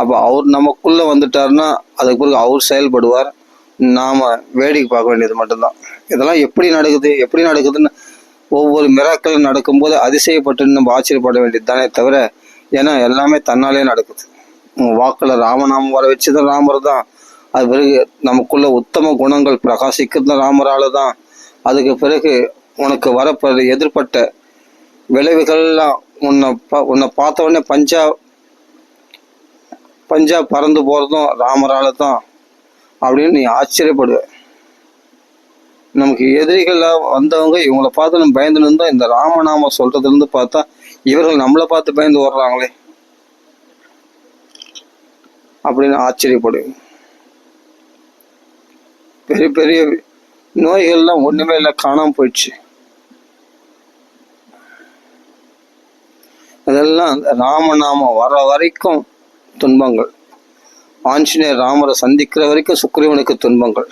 அப்போ அவர் நமக்குள்ள வந்துட்டாருன்னா அதுக்கு பிறகு அவர் செயல்படுவார், நாம வேடிக்கை பார்க்க வேண்டியது மட்டும்தான். இதெல்லாம் எப்படி நடக்குதுன்னு ஒவ்வொரு மிராக்கள் நடக்கும்போது அதிசயப்பட்டு நம்ம ஆச்சரியப்பட வேண்டியது தானே தவிர, ஏன்னா எல்லாமே தன்னாலே நடக்குது. வாக்குல ராமநாமம் வர வச்சது ராமர் தான். அது பிறகு நமக்குள்ள உத்தம குணங்கள் பிரகாசிக்கிறது ராமரால தான். அதுக்கு பிறகு உனக்கு வரப்போற எதிர்பட்ட விளைவுகள்லாம் உன்னை பார்த்த உடனே பஞ்சா பறந்து போறதும் ராமரால தான் அப்படின்னு நீ ஆச்சரியப்படுவ. நமக்கு எதிரிகளாக வந்தவங்க இவங்களை பார்த்து நம்ம பயந்து இருந்தோம். இந்த ராமநாம சொல்றதுல இருந்து பார்த்தா இவர்கள் நம்மளை பார்த்து பயந்து ஓடுறாங்களே அப்படின்னு ஆச்சரியப்படுவேன். பெரிய பெரிய நோய்கள்லாம் ஒண்ணுமே இல்லை, காணாம போயிடுச்சு. அதெல்லாம் ராமநாமம் வர வரைக்கும் துன்பங்கள். ஆஞ்சநேயர் ராமரை சந்திக்கிற வரைக்கும் சுக்ரீவனுக்கு துன்பங்கள்.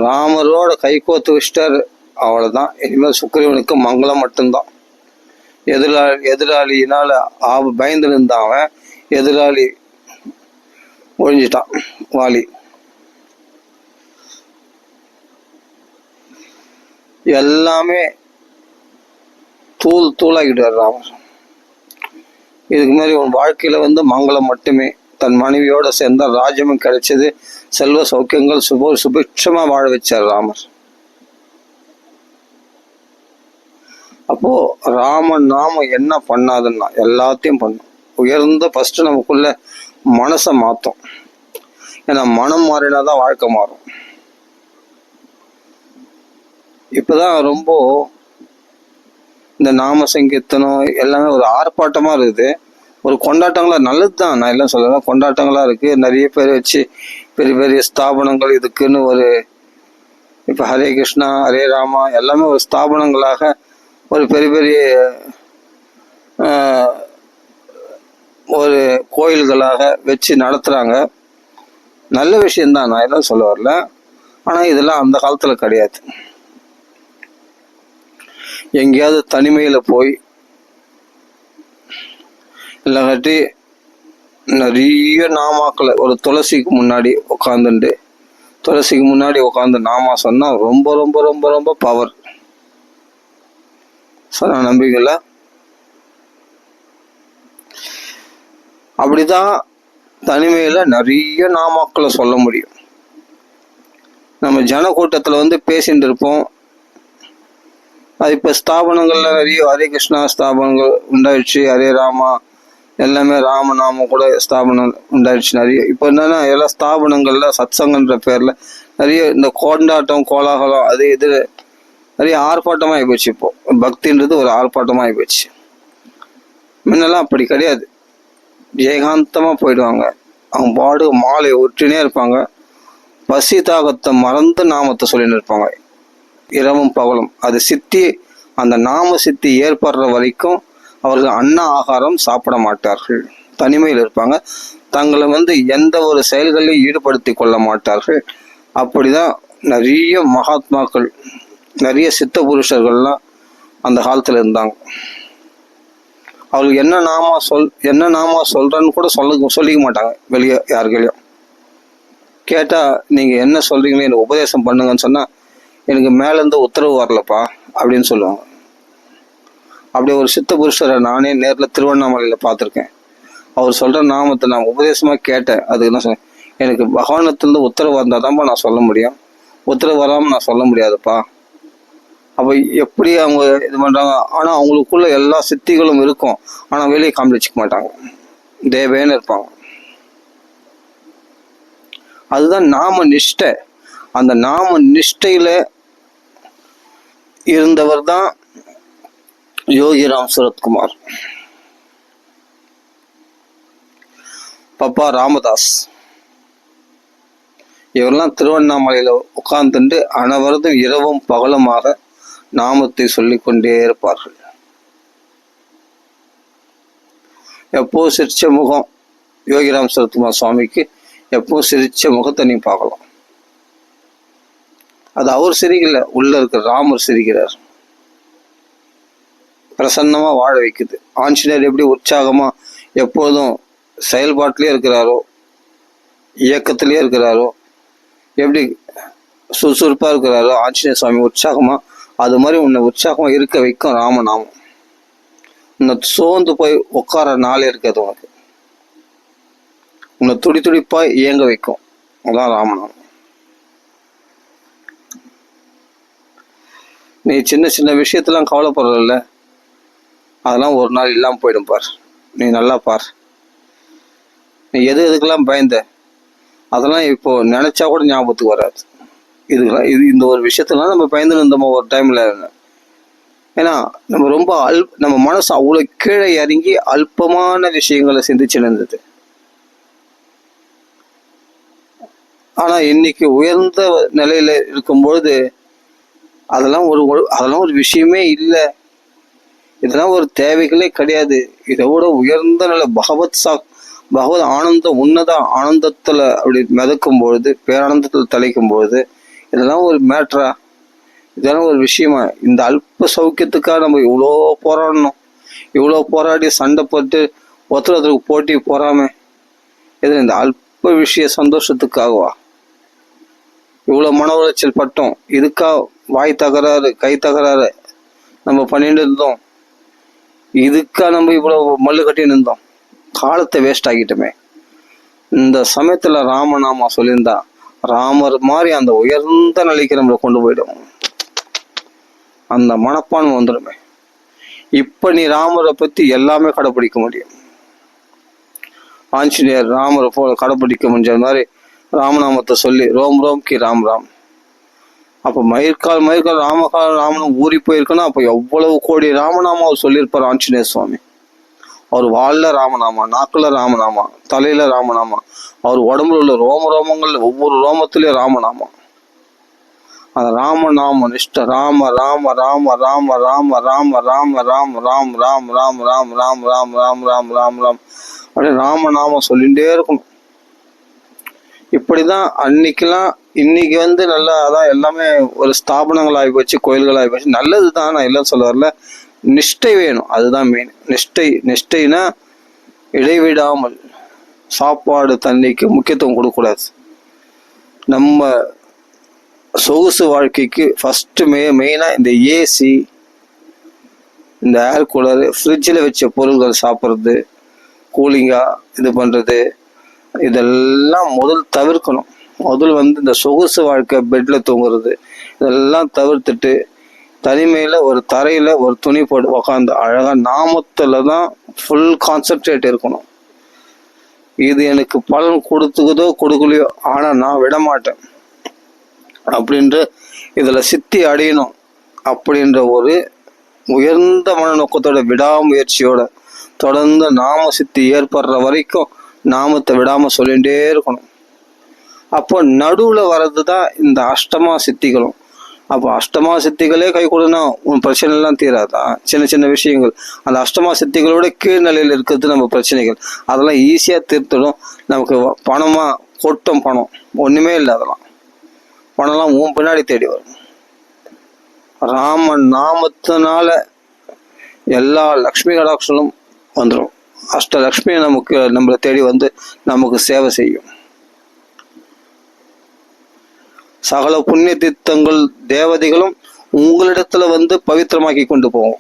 ராமரோட கைகோத்து வச்சிட்டாரு, அவ்வளவுதான். இனிமேல் சுக்ரீவனுக்கு மங்களம் மட்டும்தான். எதிராளியினால பயந்து இருந்தான், எதிராளி ஒழிஞ்சிட்டான் வாலி. எல்லாமே தூளாகிட்டார் ராமர். இதுக்கு மாதிரி உன் வாழ்க்கையில மங்களம் மட்டுமே. தன் மனைவியோட சேர்ந்த ராஜ்யமும் கிடைச்சது, செல்வ சௌக்கியங்கள் சுபிட்சமா வாழ வச்சார் ராமர். அப்போ ராமன் நாம என்ன பண்ணாதுன்னா எல்லாத்தையும் பண்ணும். உயர்ந்த ஃபர்ஸ்ட் நமக்குள்ள மனசை மாத்தோம். ஏன்னா மனம் மாறினாதான் வாழ்க்கை மாறும். இப்பதான் ரொம்ப இந்த நாம சங்கீர்த்தனம் எல்லாமே ஒரு ஆர்ப்பாட்டமா இருக்குது, ஒரு கொண்டாட்டங்களா. நல்லதுதான், நான் எல்லாம் சொல்லல, கொண்டாட்டங்களா இருக்கு. நிறைய பேர் வச்சு பெரிய பெரிய ஸ்தாபனங்கள் இதுக்குன்னு ஒரு இப்ப ஹரே கிருஷ்ணா ஹரே ராமா எல்லாமே ஒரு ஸ்தாபனங்களாக ஒரு பெரிய பெரிய ஒரு கோயில்களாக வச்சு நடத்துறாங்க. நல்ல விஷயம்தான், நான் எல்லாம் சொல்ல வரல. ஆனா இதெல்லாம் அந்த காலத்துல கிடையாது. எங்கேயாவது தனிமையில போய் இல்லாட்டி நிறைய நாமாக்களை ஒரு துளசிக்கு முன்னாடி உட்காந்து நாமா சொன்னா ரொம்ப ரொம்ப ரொம்ப ரொம்ப பவர். சொன்ன நம்பிக்கைங்களா? அப்படிதான் தனிமையில நிறைய நாமாக்களை சொல்ல முடியும். நம்ம ஜன கூட்டத்துல பேசிட்டு இருப்போம். அது இப்ப ஸ்தாபனங்கள்ல நிறைய ஹரே கிருஷ்ணா ஸ்தாபனங்கள் உண்டாயிடுச்சு, ஹரே ராமா எல்லாமே ராமநாமம் கூட ஸ்தாபனம் உண்டாயிடுச்சு நிறைய. இப்ப என்னன்னா எல்லா ஸ்தாபனங்கள்ல சத்சங்கன்ற பேர்ல நிறைய இந்த கொண்டாட்டம் கோலாகலம் அது இது நிறைய ஆர்ப்பாட்டமா ஆகிப்போச்சு. இப்போ பக்தின்றது ஒரு ஆர்ப்பாட்டமா ஆகிப்போச்சு. முன்னெல்லாம் அப்படி கிடையாது. ஏகாந்தமா போயிடுவாங்க, அவங்க பாடு மாலை ஒற்றினே இருப்பாங்க, பசி தாகத்தை மறந்து நாமத்தை சொல்லின்னு இருப்பாங்க இரவும் பகலும். அது சித்தி, அந்த நாம சித்தி ஏற்படுற வரைக்கும் அவர்கள் ஆகாரம் சாப்பிட மாட்டார்கள், தனிமையில் இருப்பாங்க. தங்களை எந்த ஒரு செயல்களையும் ஈடுபடுத்தி கொள்ள மாட்டார்கள். அப்படிதான் நிறைய மகாத்மாக்கள் நிறைய சித்த புருஷர்கள்லாம் அந்த காலத்துல இருந்தாங்க. அவங்களுக்கு என்ன நாமா சொல்றன்னு கூட சொல்லிக்க மாட்டாங்க வெளியே யாருக்கையும். கேட்டா நீங்க என்ன சொல்றீங்களே எனக்கு உபதேசம் பண்ணுங்கன்னு சொன்னா எனக்கு மேல இருந்து உத்தரவு வரலப்பா அப்படின்னு சொல்லுவாங்க. அப்படியே ஒரு சித்த புருஷரை நானே நேரில் திருவண்ணாமலையில பார்த்துருக்கேன். அவர் சொல்ற நாமத்தை நான் உபதேசமா கேட்டேன். அதுக்கு என்ன சொன்னேன், எனக்கு பகவானத்திலிருந்து உத்தரவு வந்தாதான்ப்பா நான் சொல்ல முடியும், உத்தரவு வராம நான் சொல்ல முடியாதுப்பா. அப்ப எப்படி அவங்க இது பண்றாங்க? ஆனா அவங்களுக்குள்ள எல்லா சித்திகளும் இருக்கும், ஆனா வெளியே காமிச்சிக்க மாட்டாங்க, தேவேன்னு இருப்பாங்க. அதுதான் நாம நிஷ்டை. அந்த நாம நிஷ்டையில இருந்தவர் தான் யோகிராம் சுரத்குமார், பப்பா ராமதாஸ். இவரெல்லாம் திருவண்ணாமலையில உட்கார்ந்துட்டு அனவரதும் இரவும் பகலுமாக நாமத்தை சொல்லிக் கொண்டே இருப்பார்கள். எப்போ சிரிச்ச முகம் யோகிராம் சுரத்குமார் சுவாமிக்கு, எப்போ சிரிச்ச முகத்தை நீ பார்க்கலாம். அது அவர் சிரிக்கல, உள்ள இருக்கிற ராமர் சிரிக்கிறார். பிரசன்னமா வாழ வைக்குது. ஆஞ்சநேயர் எப்படி உற்சாகமா எப்போதும் செயல்பாட்டிலே இருக்கிறாரோ, இயக்கத்திலே இருக்கிறாரோ, எப்படி சுறுசுறுப்பா இருக்கிறாரோ ஆஞ்சநேய சுவாமி உற்சாகமா, அது மாதிரி உன்னை உற்சாகமா இருக்க வைக்கும் ராமநாமம். உன்னை சோர்ந்து போய் உட்கார நாளே இருக்காது உனக்கு. உன்னை துடி துடிப்பா இயங்க வைக்கும். அதான் ராமநாமம். நீ சின்ன சின்ன விஷயத்தெல்லாம் கவலைப்படுறதில்ல, அதெல்லாம் ஒரு நாள் இல்லாமல் போயிடும் பார். நீ நல்லா பார். நீ எதுக்கெல்லாம் பயந்த, அதெல்லாம் இப்போ நினைச்சா கூட ஞாபகத்துக்கு வராது. இந்த ஒரு விஷயத்தெல்லாம் நம்ம பயந்து இருந்தோம் ஒரு டைம்ல. ஏன்னா நம்ம ரொம்ப நம்ம மனசு அவ்வளோ கீழே இறங்கி அல்பமான விஷயங்களை சிந்திச்சு இருந்தது. ஆனா இன்னைக்கு உயர்ந்த நிலையில இருக்கும்பொழுது அதெல்லாம் ஒரு விஷயமே இல்லை, இதெல்லாம் ஒரு தேவைகளே கிடையாது. இதை விட உயர்ந்த நிலை பகவத் ஆனந்த உன்னத ஆனந்தத்துல அப்படி மிதக்கும் பொழுது, பேரானந்தத்தில் தலைக்கும் பொழுது, இதெல்லாம் ஒரு மேட்ரா? இதெல்லாம் ஒரு விஷயமா? இந்த அல்ப சௌக்கியத்துக்காக நம்ம இவ்வளோ போராடணும், இவ்வளோ போராடி சண்டை போட்டு ஒருத்தருக்கு போட்டி போறாம, இது இந்த அல்ப விஷய சந்தோஷத்துக்காகவா இவ்வளோ மன உளைச்சல் பட்டோம்? இதுக்கா வாய் தகராறு கை தகராறு நம்ம பண்ணிட்டு இருந்தோம்? இதுக்கா நம்ம இவ்வளோ மல்லு கட்டின்னு இருந்தோம்? காலத்தை வேஸ்ட் ஆகிட்டோமே. இந்த சமயத்துல ராமநாமா சொல்லியிருந்தா ராமர் மாதிரி அந்த உயர்ந்த நிலைக்கு நம்மளை கொண்டு போயிடும். அந்த மனப்பான்மை வந்துடுமே. இப்ப நீ ராமரை பத்தி எல்லாமே கடைப்பிடிக்க முடியும். ஆஞ்சநேயர் ராமரை போல கடைப்பிடிக்க முடிஞ்ச மாதிரி ராமநாமத்தை சொல்லி ரோம் ரோம் கி ராம் ராம். அப்ப மயிர்கால் ராமனும் ஊறி போயிருக்குன்னா அப்ப எவ்வளவு கோடி ராமநாமாவை சொல்லியிருப்பார் ஆஞ்சநேய சுவாமி. அவர் வால்ல ராமநாமா, நாக்குல ராமநாமா, தலையில ராமநாமா, அவர் உடம்புல உள்ள ரோமங்கள் ஒவ்வொரு ரோமத்திலயும் ராமநாமா. அந்த ராமநாம நிஷ்ட ராம ராம ராம ராம ராம ராம ராம ராம ராம் ராம் ராம் ராம் ராம் ராம் ராம் ராம் ராம் ராம் அப்படியே ராமநாம சொல்லிகிட்டே இருக்கணும். இப்படிதான் அன்னைக்கெல்லாம். இன்னைக்கு நல்லா அதான் எல்லாமே ஒரு ஸ்தாபனங்கள் ஆகி போச்சு, கோயில்கள் ஆகி போச்சு. நல்லதுதான், நான் எல்லாம் சொல்ல வரல. நிஷ்டை வேணும், அதுதான் மெயின். நிஷ்டைனா இடைவிடாமல் சாப்பாடு தண்ணிக்கு முக்கியத்துவம் கொடுக்கக்கூடாது. நம்ம சொகுசு வாழ்க்கைக்கு ஃபர்ஸ்ட் மெயினா இந்த ஏசி, இந்த ஏர் கூலர், ஃப்ரிட்ஜில் வச்ச பொருள்கள் சாப்பிட்றது, கூலிங்கா இது பண்றது, இதெல்லாம் முதல் தவிர்க்கணும். முதல் இந்த சொகுசு வாழ்க்கை, பெட்ல தூங்குறது, இதெல்லாம் தவிர்த்துட்டு தனிமையில ஒரு தரையில ஒரு துணி போட்டு உக்காந்து அழகா நாமத்துல தான் ஃபுல் கான்சென்ட்ரேட் இருக்கணும். இது எனக்கு பலன் கொடுத்துக்குதோ கொடுக்கலையோ, ஆனா நான் விட மாட்டேன் அப்படின்ற இதுல சித்தி அடையணும் அப்படின்ற ஒரு உயர்ந்த மனநோக்கத்தோட விடாமுயற்சியோட தொடர்ந்து நாம சித்தி ஏற்படுற வரைக்கும் நாமத்தை விடாம சொல்லிகிட்டே இருக்கணும். அப்போ நடுவுல வர்றதுதான் இந்த அஷ்டமா சித்திகளும். அப்போ அஷ்டமா சித்திகளே கை கொடுனா உன் பிரச்சனை எல்லாம் தீராதா? சின்ன சின்ன விஷயங்கள், அந்த அஷ்டமா சித்திகளோட கீழ்நிலையில் இருக்கிறது நம்ம பிரச்சனைகள், அதெல்லாம் ஈஸியா தீர்த்துடும். நமக்கு பணமா கொட்டும், பணம் ஒண்ணுமே இல்லை, அதெல்லாம் பணம்லாம் உன் பின்னாடி தேடி வரும். ராமன் நாமத்தினால எல்லா லக்ஷ்மி கடாட்சங்களும் வந்துடும். அஷ்டலக்ஷ்மி நம்மளை தேடி நமக்கு சேவை செய்யும். சகல புண்ணிய தீர்த்தங்கள் தேவதைகளும் உங்களிடத்துல பவித்திரமாக்கி கொண்டு போவோம்.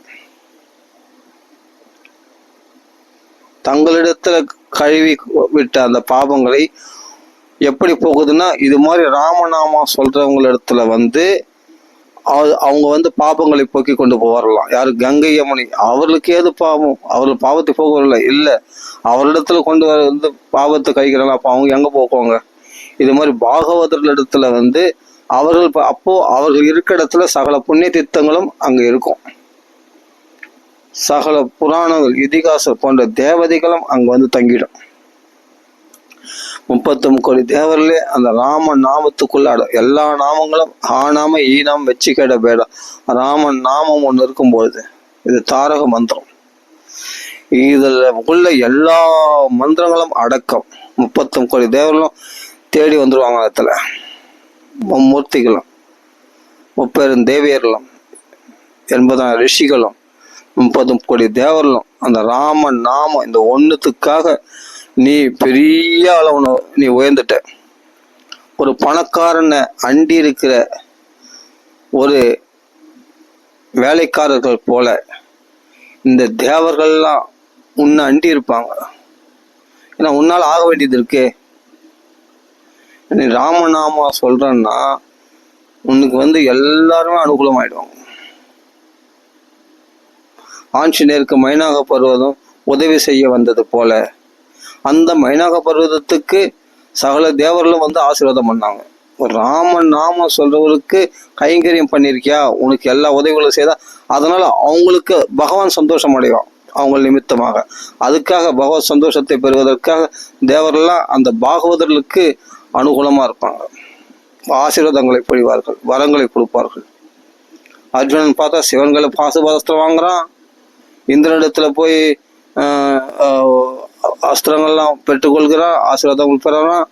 தங்களிடத்துல கழுவி விட்ட அந்த பாவங்களை எப்படி போகுதுன்னா, இது மாதிரி ராமநாமா சொல்றவங்களிடத்துல அவங்க பாபங்களை போக்கி கொண்டு போவாரலாம். யாரு? கங்கை யமுனை. அவர்களுக்கு ஏது பாவம்? அவர்கள் பாவத்தை போகவில்லை இல்லை, அவரிடத்துல கொண்டு பாவத்தை கழிக்கிறாங்க. அப்ப அவங்க எங்க போக்குவாங்க? இது மாதிரி பாகவதர்கள் இடத்துல அவர்கள் அப்போ அவர்கள் இருக்க இடத்துல சகல புண்ணிய தீர்த்தங்களும் அங்க இருக்கும். சகல புராணங்கள், இதிகாசம் போன்ற தேவதைகளும் அங்க தங்கிடும். 33 கோடி தேவர்களே அந்த ராம நாமத்துக்குள்ள எல்லா நாமங்களும் ஆனாம ஈனாம வச்சு கேட பேடம். ராமன் நாமம் ஒண்ணு இருக்கும்பொழுது இது தாரக மந்திரம். இதுல உள்ள எல்லா மந்திரங்களும் அடக்கம். 33 கோடி தேவர்களும் தேடி வந்துருவாங்க. இடத்துல மும்மூர்த்திகளும், 30 தேவியர்களும், 80 ரிஷிகளும், 30 கோடி தேவர்களும் அந்த ராமன் நாமம் இந்த ஒண்ணுத்துக்காக நீ பெரிய அளவு நீ உயர்ந்துட்ட. ஒரு பணக்காரனை அண்டி இருக்கிற ஒரு வேலைக்காரர்கள் போல இந்த தேவர்கள்லாம் உன்னை அண்டி இருப்பாங்க. ஏன்னா உன்னால் ஆக வேண்டியது இருக்கே. நீ ராமநாமா சொல்றன்னா உனக்கு எல்லாருமே அனுகூலமாயிடுவாங்க. ஆஞ்சநேயருக்கு மைனாக பர்வதம் உதவி செய்ய வந்தது போல அந்த மைனாக பர்வதத்துக்கு சகல தேவர்களும் ஆசீர்வாதம் பண்ணாங்க. ஒரு ராமன் நாம சொல்றவங்களுக்கு கைங்கரியம் பண்ணிருக்கியா, உனக்கு எல்லா உதவிகளும் செய்தா, அதனால அவங்களுக்கு பகவான் சந்தோஷம் அடைவான் அவங்க நிமித்தமாக. அதுக்காக பகவத் சந்தோஷத்தை பெறுவதற்காக தேவரெல்லாம் அந்த பாகவதர்களுக்கு அனுகூலமா இருப்பாங்க. ஆசீர்வாதங்களை பொழிவார்கள், வரங்களை கொடுப்பார்கள். அர்ஜுனன் பார்த்தா சிவன்களை பாசுபாதஸ்திரம் வாங்குறான், இந்திரனிடத்துல போய் அஸ்திரங்கள்லாம் பெற்றுக்கொள்கிறான், ஆசீர்வாதங்கள் பெறான்.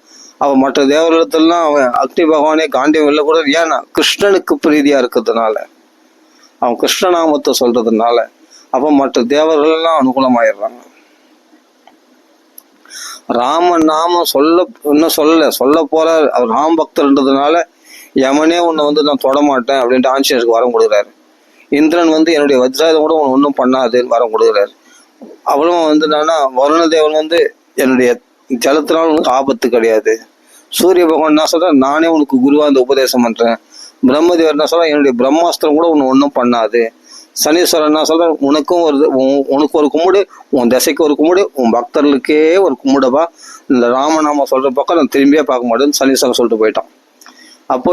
அவன் மற்ற தேவர்களிடத்துலாம் அவன் அக்னி பகவானே காண்டியம் இல்லை கூட. ஏன்னா கிருஷ்ணனுக்கு பிரீதியா இருக்கிறதுனால, அவன் கிருஷ்ணநாமத்தை சொல்றதுனால அப்ப மற்ற தேவர்கள் எல்லாம் அனுகூலமாயிடுறாங்க. ராமன் நாமம் இன்னும் சொல்ல போறார். அவர் ராம் பக்தர்ன்றதுனால யமனே உன்னை நான் தொடமாட்டேன் அப்படின்ட்டு ஆஞ்சநேயருக்கு வரம் கொடுக்குறாரு. இந்திரன் என்னுடைய வஜ்ராயுதம் கூட உன்னை ஒன்றும் பண்ணாதுன்னு வரம் கொடுக்குறாரு. அவளும் என்னன்னா வருண தேவன் என்னுடைய ஜலத்தினால் உனக்கு ஆபத்து கிடையாது. சூரிய பகவான் என்ன சொல்ற, நானே உனக்கு குருவா இந்த உபதேசம் பண்றேன். பிரம்மதேவர் என்ன சொல்ற, என்னுடைய பிரம்மாஸ்திரம் கூட உன்னை ஒன்றும் பண்ணாது. சனீஸ்வரன் என்ன சொல்ற, உனக்கு ஒரு கும்பிடு, உன் திசைக்கு ஒரு கும்பிடு, உன் பக்தர்களுக்கே ஒரு கும்பிடுப்பா, இந்த ராமநாம சொல்ற பக்கம் நான் திரும்பியே பார்க்க மாட்டேன்னு சனீஸ்வரன் சொல்லிட்டு போயிட்டான். அப்போ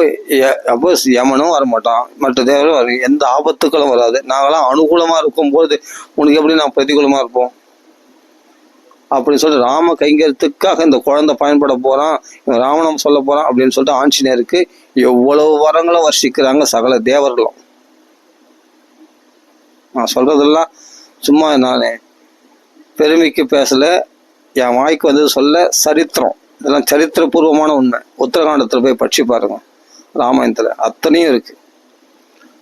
யமனும் வரமாட்டான், மற்ற தேவரும் எந்த ஆபத்துக்களும் வராது. நாங்களாம் அனுகூலமா இருக்கும் போது உனக்கு எப்படி நான் பிரதிகூலமா இருப்போம் அப்படின்னு சொல்லிட்டு ராம கைங்கரியத்துக்காக இந்த குழந்தை பயன்பட போறான், ராமநாமம் சொல்ல போறான் அப்படின்னு சொல்லிட்டு ஆஞ்சநேயருக்கு எவ்வளவு வரங்களும் வர்ஷிக்கிறாங்க சகல தேவர்களும். நான் சொல்றதெல்லாம் சும்மா நான் பெருமைக்கு பேசல, என் வாய்க்கு சொல்ல சரித்திரம். இதெல்லாம் சரித்திரபூர்வமான உண்மை. உத்தரகாண்டத்துல போய் படிச்சு பாருங்க, ராமாயணத்துல அத்தனையும் இருக்கு.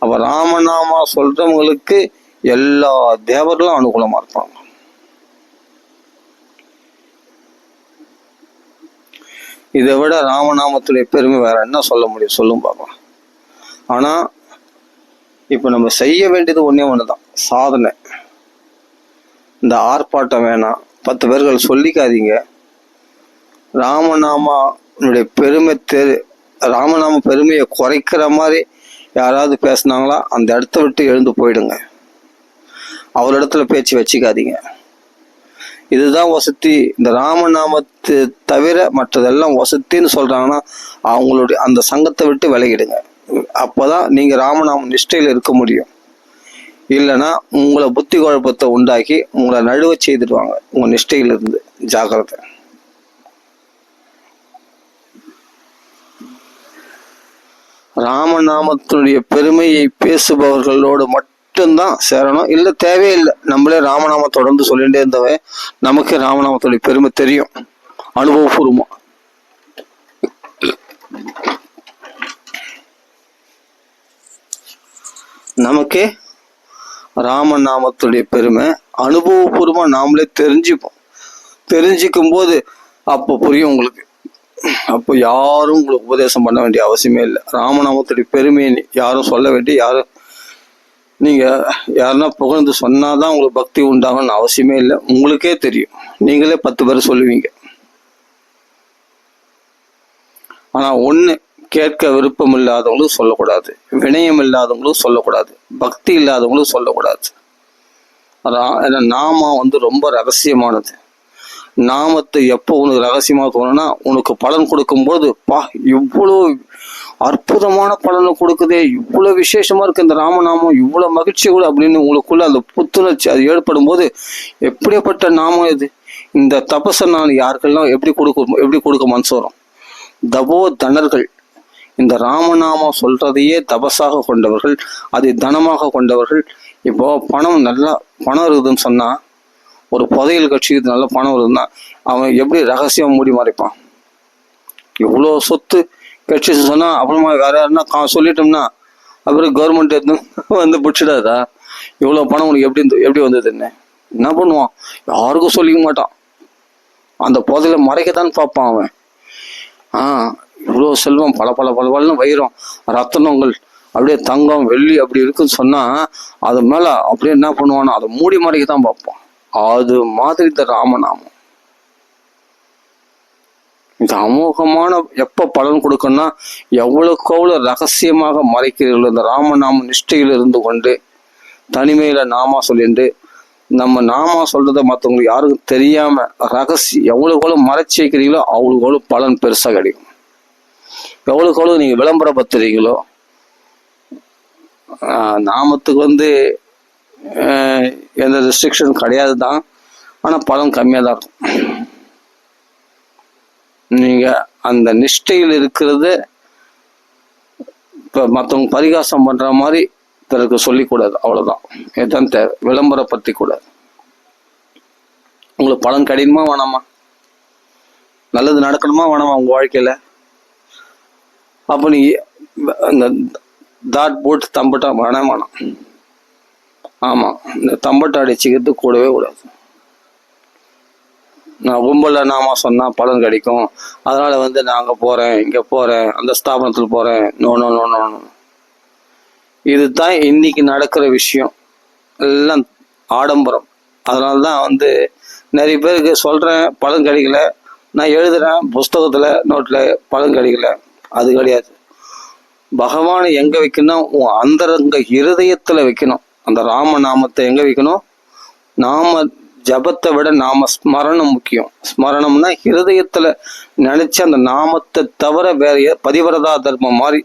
அப்ப ராமநாமா சொல்றவங்களுக்கு எல்லா தேவர்களும் அனுகூலமா இருப்பாங்க. இதை விட ராமநாமத்துடைய பெருமை வேற என்ன சொல்ல முடியும், சொல்லும் பார்க்கலாம். ஆனா இப்ப நம்ம செய்ய வேண்டியது ஒண்ணுதான், சாதனை. இந்த ஆர்ப்பாட்டம் வேணாம், 10 பேர்கள் சொல்லிக்காதீங்க. ராமநாமனுடைய ராமநாம பெருமையை குறைக்கிற மாதிரி யாராவது பேசினாங்களா அந்த இடத்த விட்டு எழுந்து போயிடுங்க. அவரிடத்துல பேச்சு வச்சுக்காதீங்க. இதுதான் வசதி. இந்த ராமநாமத்தை தவிர மற்றதெல்லாம் வசத்தின்னு சொல்றாங்கன்னா அவங்களுடைய அந்த சங்கத்தை விட்டு விலகிடுங்க. அப்போதான் நீங்க ராமநாம நிஷ்டையில் இருக்க முடியும். இல்லைன்னா உங்களை புத்தி குழப்பத்தை உண்டாக்கி உங்களை நழுவ செய்துடுவாங்க உங்க நிஷ்டையிலிருந்து. ஜாக்கிரதை. ராமநாமத்தினுடைய பெருமையை பேசுபவர்களோடு மட்டும்தான் சேரணும், இல்லை தேவையில்லை. நம்மளே ராமநாம தொடர்ந்து சொல்லிட்டே இருந்தவன் நமக்கு ராமநாமத்துடைய பெருமை தெரியும் அனுபவபூர்வமா. நமக்கே ராமநாமத்துடைய பெருமை அனுபவபூர்வமா நாமளே தெரிஞ்சுக்கும் போது அப்போ புரியும் உங்களுக்கு. அப்போ யாரும் உங்களுக்கு உபதேசம் பண்ண வேண்டிய அவசியமே இல்லை. ராமநாமத்துடைய பெருமையை யாரும் சொல்ல வேண்டிய நீங்க யாருன்னா புகழ்ந்து சொன்னாதான் உங்களுக்கு பக்தி உண்டாகணும்னு அவசியமே இல்லை. உங்களுக்கே தெரியும், நீங்களே 10 பேர் சொல்லுவீங்க. ஆனா ஒண்ணு, கேட்க விருப்பம் இல்லாதவங்களும் சொல்லக்கூடாது, வினயம் இல்லாதவங்களும் சொல்லக்கூடாது, பக்தி இல்லாதவங்களும் சொல்லக்கூடாது. நாம ரொம்ப ரகசியமானது. நாமத்தை எப்போ உனக்கு ரகசியமா தோணுன்னா உனக்கு பலன் கொடுக்கும்போது, இவ்வளோ அற்புதமான பலனை கொடுக்குதே, இவ்வளவு விசேஷமா இருக்கு இந்த ராமநாமம், இவ்வளவு மகிழ்ச்சி கூட அப்படின்னு உங்களுக்குள்ள அந்த புத்துணர்ச்சி அது ஏற்படும் போது, எப்படிப்பட்ட நாமம் இது, இந்த தபஸை நான் யாருக்கெல்லாம் எப்படி கொடுக்க மனசு வரும். தபோ தனர்கள் இந்த ராமநாமம் சொல்றதையே தபஸாக கொண்டவர்கள், அதை தனமாக கொண்டவர்கள். இப்போ நல்லா பணம் இருக்குதுன்னு சொன்னா, ஒரு புதையல் கட்சிக்கு நல்ல பணம் இருக்குதுன்னா அவன் எப்படி ரகசியம் மூடி மறைப்பான். இவ்வளோ சொத்து கட்சி சொன்னா அப்புறமா வேற யாருன்னா சொல்லிட்டோம்னா அப்புறம் கவர்மெண்ட் பிடிச்சிடாதா, இவ்வளோ பணம் உனக்கு எப்படி வந்ததுன்னு என்ன பண்ணுவான், யாருக்கும் சொல்லிக்க மாட்டான். அந்த புதையில மறைக்கத்தான் பார்ப்பான் அவன். இவ்வளோ செல்வம், பல பல பல பலன்னு வைரம், ரத்தனங்கள், அப்படியே தங்கம் வெள்ளி அப்படி இருக்குன்னு சொன்னா அது மேல அப்படியே என்ன பண்ணுவானா அதை மூடி மறைக்கத்தான் பார்ப்பான். அது மாதிரி இந்த ராமநாமம் இது அமோகமான எப்ப பலன் கொடுக்குன்னா எவ்வளவுக்கு எவ்வளவு ரகசியமாக மறைக்கிறீர்கள். இந்த ராமநாம நிஷ்டையில் இருந்து கொண்டு தனிமையில நாமா சொல்லிட்டு நம்ம நாமா சொல்றத மற்றவங்களுக்கு யாருக்கும் தெரியாம ரகசியம் எவ்வளவுக்கு எவ்வளவு மறைச்சி வைக்கிறீங்களோ அவ்வளவுக்கு எவ்வளவு பலன் பெருசா கிடைக்கும். எவ்வளவுக்கு எவ்வளவு நீங்க விளம்பரப்படுத்துறீங்களோ, நாமத்துக்கு எந்த ரெஸ்ட்ரிக்ஷன் கிடையாது தான், ஆனா பலன் கம்மியா தான் இருக்கும். நீங்க அந்த நிஷ்டையில் இருக்கிறது இப்ப மற்றவங்க பரிகாசம் பண்ற மாதிரி பிறகு சொல்லிக்கூடாது, அவ்வளவுதான். இதுதான் தேவை, விளம்பரப்படுத்தி கூடாது. உங்களுக்கு பலன் கிடைக்குமா வேணாமா, நல்லது நடக்கணுமா வேணாமா உங்க வாழ்க்கையில, அப்ப நீ இந்த தாட் போட்டு தம்பட்டா வேணாம். ஆமா, இந்த தம்பட்டை அடிச்சுக்கிறது கூடவே கூடாது. நான் கும்பல நாம சொன்னா பலன் கிடைக்கும், அதனால நான் அங்க போறேன், இங்க போறேன், அந்த ஸ்தாபனத்துல போறேன். No no no no no. இதுதான் இன்னைக்கு நடக்கிற விஷயம், எல்லாம் ஆடம்பரம். அதனாலதான் நிறைய பேருக்கு சொல்றேன் பலன் கிடைக்கல, நான் எழுதுறேன் புஸ்தகத்துல நோட்ல பலன் கிடைக்கல. அது கிடையாது. பகவானை எங்க வைக்கணும், உன் அந்தரங்க இருதயத்துல வைக்கணும். அந்த ராமநாமத்தை எங்க வைக்கணும், நாம ஜபத்தை விட நாம ஸ்மரணம் முக்கியம். ஸ்மரணம்னா இருதயத்துல நினைச்சு அந்த நாமத்தை தவிர வேற பதிவிரதா தர்மம் மாதிரி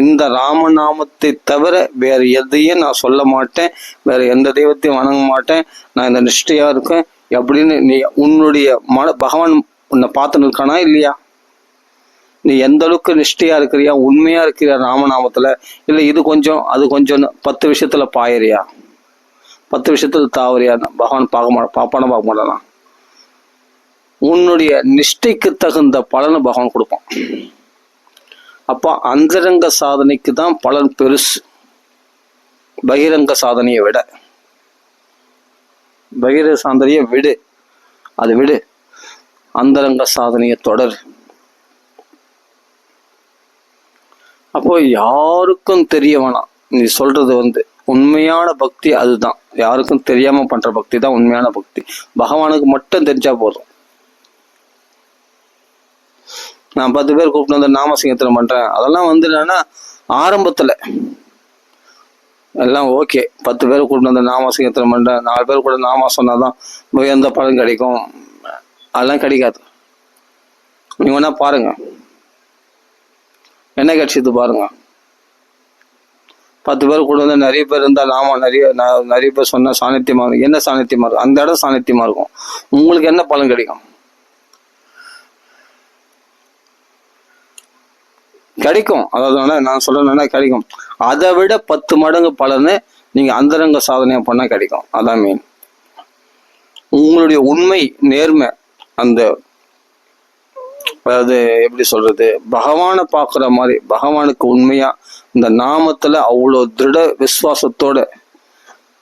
இந்த ராமநாமத்தை தவிர வேற எதையும் நான் சொல்ல மாட்டேன், வேற எந்த தெய்வத்தையும் வணங்க மாட்டேன், நான் இந்த நிஷ்டையா இருக்கேன் அப்படின்னு நீ உன்னுடைய பகவான் உன்னை பார்த்து நிற்கானா இல்லையா? நீ எந்த அளவுக்கு நிஷ்டையா இருக்கிறியா, உண்மையா இருக்கிறியா ராமநாமத்துல, இல்ல இது கொஞ்சம் அது கொஞ்சம் 10 விஷயத்துல பாயறியா, 10 விஷயத்துல தாவறியா? பகவான் பார்க்க மாட்டானா? உன்னுடைய நிஷ்டைக்கு தகுந்த பலனை பகவான் கொடுப்பான். அப்ப அந்தரங்க சாதனைக்கு தான் பலன் பெருசு, பகிரங்க சாதனையை விட. பகிரங்க சாதனையை விடு, அது விடு, அந்தரங்க சாதனையை தொடர். அப்போ யாருக்கும் தெரிய வேணாம், நீ சொல்றது உண்மையான பக்தி அதுதான். யாருக்கும் தெரியாம பண்ற பக்தி தான் உண்மையான பக்தி. பகவானுக்கு மட்டும் தெரிஞ்சா போதும். நான் 10 பேர் கூப்பிட்டு நாமசிங்கத்திரம் பண்றேன், அதெல்லாம் என்னன்னா ஆரம்பத்துல எல்லாம் ஓகே. 10 பேர் கூப்பிட்டு நாமசிங்கத்திரம் பண்றேன், 4 பேர் கூட நாம சொன்னாதான் எந்த பலன் கிடைக்கும், அதெல்லாம் கிடைக்காது. நீங்க வேணா பாருங்க, என்ன கட்சித்து பாருங்க. 10 பேர் கூட நிறைய பேர் இருந்தா நாம நிறைய பேர் சொன்னா சாநித்தியமா இருக்கும். என்ன சாநித்தியமா இருக்கும்? அந்த இடம் சாநித்தியமா இருக்கும். உங்களுக்கு என்ன பலன் கிடைக்கும்? கிடைக்கும். அதாவது நான் சொல்றேன்னா கிடைக்கும். அதை விட 10 மடங்கு பலனை நீங்க அந்தரங்க சாதனையா பண்ணா கிடைக்கும். அதான் மெயின். உங்களுடைய உண்மை நேர்மை, அந்த அதாவது எப்படி சொல்றது, பகவானை பார்க்குற மாதிரி பகவானுக்கு உண்மையா இந்த நாமத்துல அவ்வளோ திருட விசுவாசத்தோட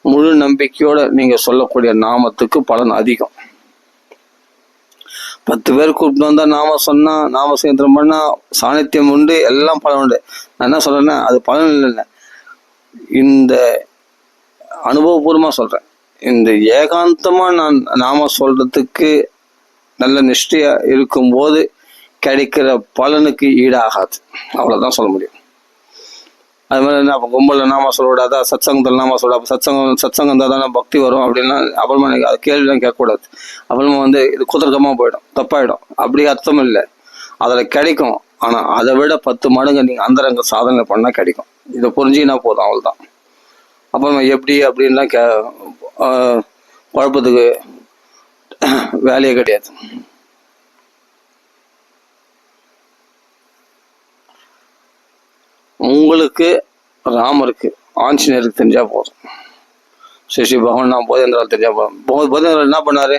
முழு நம்பிக்கையோட நீங்க சொல்லக்கூடிய நாமத்துக்கு பலன் அதிகம். 10 பேர் கூப்பிட்டு நாம சொன்னா, நாம சேந்திரம் பண்ணா சாநித்தியம் உண்டு, எல்லாம் பலன் உண்டு. நான் என்ன சொல்றேன்னா அது பலன் இல்லைன்னு, இந்த அனுபவபூர்வமா சொல்றேன். இந்த ஏகாந்தமா நான் நாம சொல்றதுக்கு நல்ல நிஷ்டையா இருக்கும்போது கிடைக்கிற பலனுக்கு ஈடாகாது. அவ்வளவுதான் சொல்ல முடியும். அது மாதிரி என்ன, கும்பல நாம சொல்லக்கூடாதா, சத்சங்கத்தில் நாம சொல்ல, சத்சங்கம் இருந்தால் தானே பக்தி வரும் அப்படின்னா அப்புறமா அது கேள்விலாம் கேட்கக்கூடாது. அப்புறமா இது குதர்க்கமா போயிடும், தப்பாயிடும். அப்படி அர்த்தம் இல்லை, அதில் கிடைக்கும். ஆனால் அதை விட 10 மடங்கு நீங்கள் அந்தரங்க சாதனை பண்ணால் கிடைக்கும். இதை புரிஞ்சிங்கன்னா போதும், அவ்வளோதான். அப்புறமா எப்படி அப்படின்லாம் குழப்பத்துக்கு வேலையே கிடையாது. உங்களுக்கு ராமருக்கு ஆஞ்சநேயருக்கு தெரிஞ்சா போதும், ஸ்ரீ பகவான் நான் போதேந்திரால் தெரிஞ்சா போதும். போதேந்திரா என்ன பண்ணாரு,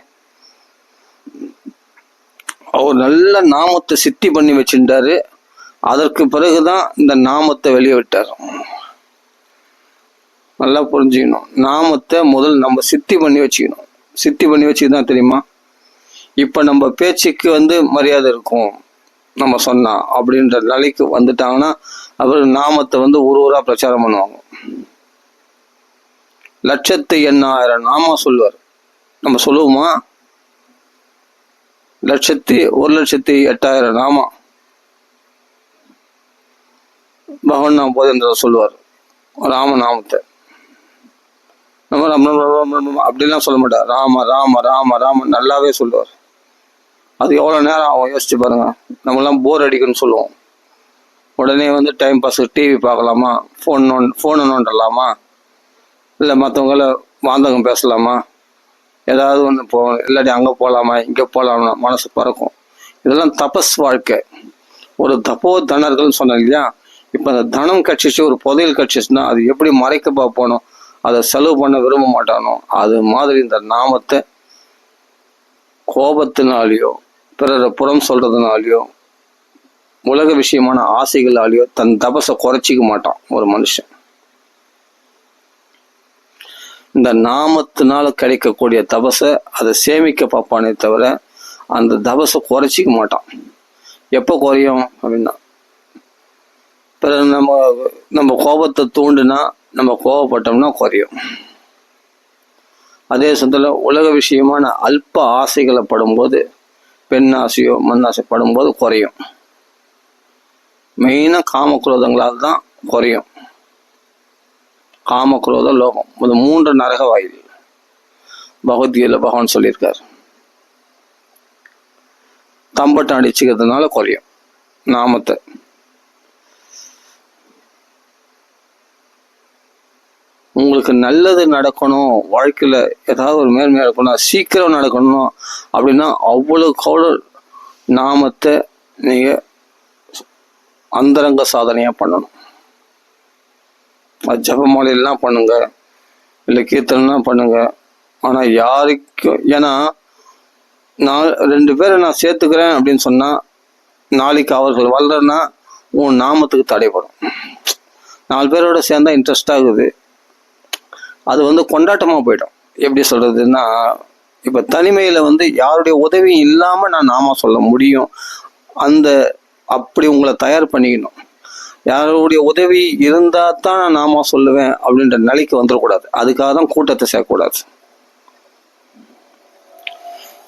அவர் நல்ல நாமத்தை சித்தி பண்ணி வச்சுட்டாரு. அதற்கு பிறகுதான் இந்த நாமத்தை வெளியே விட்டார். நல்லா புரிஞ்சுக்கணும், நாமத்தை முதல் நம்ம சித்தி பண்ணி வச்சுக்கணும். சித்தி பண்ணி வச்சுதான் தெரியுமா, இப்போ நம்ம பேச்சுக்கு மரியாதை இருக்கும் நம்ம சொன்னா அப்படின்ற நிலைக்கு வந்துட்டாங்கன்னா அவர் நாமத்தை ஊரா பிரச்சாரம் பண்ணுவாங்க. 1,08,000 நாம சொல்லுவார். நம்ம சொல்லுவோமா? 1,08,000 நாமா பகவான் நாம் போதேந்திர சொல்லுவார். ராம நாமத்தை நம்ம அப்படிலாம் சொல்ல மாட்டார். ராம ராம ராம ராம நல்லாவே சொல்லுவார். அது எவ்வளோ நேரம் ஆகும் யோசிச்சு பாருங்க. நம்மளாம் போர் அடிக்குன்னு சொல்லுவோம். உடனே டைம் பாஸ் டிவி பார்க்கலாமா, ஃபோனை நோண்டலாமா, இல்லை மற்றவங்கள வாந்தகம் பேசலாமா, ஏதாவது இல்லாட்டி அங்கே போகலாமா இங்கே போகலாமா மனசு பறக்கும். இதெல்லாம் தபஸ் வாழ்க்கை. ஒரு தப்போ தனர்கள்னு சொன்னாங்க இல்லையா? இப்போ அந்த தனம் கட்சிச்சு ஒரு புதையல் கட்சிச்சுன்னா அது எப்படி மறைக்க பார்ப்போனோ, அதை செலவு பண்ண விரும்ப மாட்டானோ, அது மாதிரி இந்த நாமத்தை கோபத்தினாலேயோ பிறரை புறம் சொல்றதுனாலையோ உலக விஷயமான ஆசைகளாலேயோ தன் தபசை குறைச்சிக்க மாட்டான் ஒரு மனுஷன். இந்த நாமத்தினால கிடைக்கக்கூடிய தபசை அதை சேமிக்க பார்ப்பானே தவிர அந்த தபசை குறைச்சிக்க மாட்டான். எப்போ குறையும் அப்படின்னா, பிறகு நம்ம கோபத்தை தூண்டுனா, நம்ம கோபப்பட்டோம்னா குறையும். அதே சமயத்தில் உலக விஷயமான அல்ப ஆசைகளை படும்போது, பெண் ஆசையோ மண் ஆசை படும்போது குறையும். மெயினாக காமக்ரோதங்களால் தான் குறையும். காமக்ரோத லோகம், அது 3 நரக வாயில் பகவத்கீதையில பகவான் சொல்லியிருக்கார். தம்பட்டம் அடிச்சுக்கிறதுனால குறையும் நாமத்தை. உங்களுக்கு நல்லது நடக்கணும், வாழ்க்கையில ஏதாவது ஒரு மேன்மை நடக்கணும், சீக்கிரம் நடக்கணும் அப்படின்னா அவ்வளவு நாமத்தை நீங்க அந்தரங்க சாதனையா பண்ணணும். ஜபமாலையெல்லாம் பண்ணுங்க, இல்லை கீர்த்தனெல்லாம் பண்ணுங்க. ஆனா யாருக்கும், ஏன்னா நான் 2 பேரை நான் சேர்த்துக்கிறேன் அப்படின்னு சொன்னா நாளைக்கு அவர்கள் வளர்றன்னா உன் நாமத்துக்கு தடைப்படும். 4 பேரோட சேர்ந்தா இன்ட்ரெஸ்ட் ஆகுது, அது கொண்டாட்டமா போயிடும். எப்படி சொல்றதுன்னா, இப்ப தனிமையில யாருடைய உதவி இல்லாம நான் நாம சொல்ல முடியும். அப்படி உங்களை தயார் பண்ணிக்கணும். யாருடைய உதவி இருந்தா தான் நான் நாம சொல்லுவேன் அப்படின்ற நிலைக்கு வந்துடக்கூடாது. அதுக்காக தான் கூட்டத்தை சேர்க்கக்கூடாது.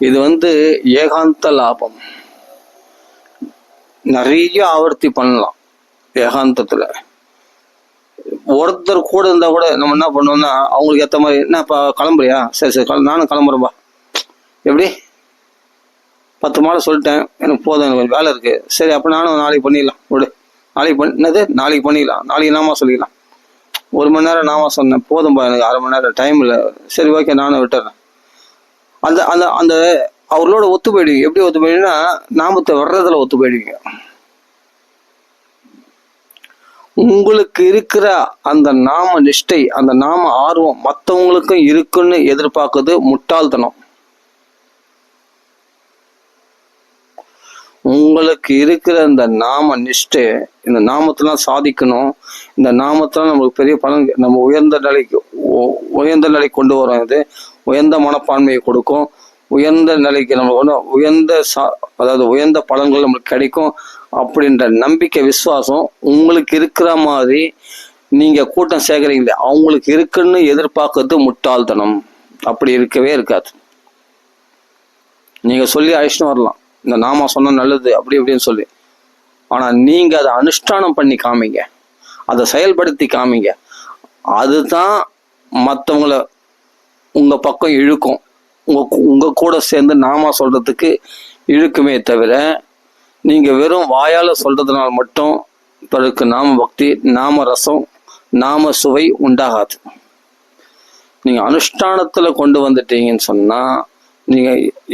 இது ஏகாந்த லாபம். நிறைய ஆவர்த்தி பண்ணலாம் ஏகாந்தத்துல. ஒருத்தர் கூட இருந்தா கூட நம்ம என்ன பண்ணுவோம்னா, அவங்களுக்கு ஏற்ற மாதிரி, என்னப்பா கிளம்புறியா, சரி சரி நானும் கிளம்புறேன்பா, எப்படி 10 மாலை சொல்லிட்டேன், எனக்கு போதும், எனக்கு கொஞ்சம் வேலை இருக்கு, சரி அப்போ நானும் நாளைக்கு பண்ணிடலாம், விடு நாளைக்கு பண்ணிக்கலாம், நாளைக்கு நாமா சொல்லிக்கலாம். 1 மணி நேரம் நாமா சொன்னேன், போதும்பா எனக்கு 1/2 மணி நேரம் டைம் இல்லை, சரி ஓகே நானும் விட்டுறேன். அந்த அந்த அந்த அவர்களோட ஒத்து போயிடுவீங்க. எப்படி ஒத்து போயிடுவீங்கன்னா, நாமத்தை வர்றதுல ஒத்து போயிடுவீங்க. உங்களுக்கு இருக்கிற அந்த நாம நிஷ்டை, அந்த நாம ஆர்வம் மற்றவங்களுக்கும் இருக்குன்னு எதிர்பார்க்குறது முட்டாள்தனம். உங்களுக்கு இருக்கிற இந்த நாம நிஷ்டை, இந்த நாமத்தெல்லாம் சாதிக்கணும், இந்த நாமத்தெல்லாம் நம்மளுக்கு பெரிய பலன், நம்ம உயர்ந்த நிலை கொண்டு வரோம். இது உயர்ந்த மனப்பான்மையை கொடுக்கும், உயர்ந்த நிலைக்கு நம்ம அதாவது உயர்ந்த பலன்கள் நம்மளுக்கு கிடைக்கும் அப்படின்ற நம்பிக்கை, விசுவாசம் உங்களுக்கு இருக்கிற மாதிரி நீங்க கூட்டம் சேர்க்குறீங்களே, அவங்களுக்கு இருக்குன்னு எதிர்பார்க்கறது முட்டாள்தனம். அப்படி இருக்கவே இருக்காது. நீங்க சொல்லி அழிச்சுன்னு வரலாம், இந்த நாம சொன்னா நல்லது அப்படி இப்படின்னு சொல்லி. ஆனா நீங்க அதை அனுஷ்டானம் பண்ணி காமிங்க, அதை செயல்படுத்தி காமிங்க. அதுதான் மற்றவங்களை உங்க பக்கம் இழுக்கும், உங்க கூட சேர்ந்து நாம சொல்றதுக்கு இழுக்குமே தவிர, நீங்க வெறும் வாயால சொல்றதுனால மட்டும் பிறகு நாம பக்தி, நாம ரசம், நாம சுவை உண்டாகாது. நீங்க அனுஷ்டானத்துல கொண்டு வந்துட்டீங்கன்னு சொன்னா, நீங்க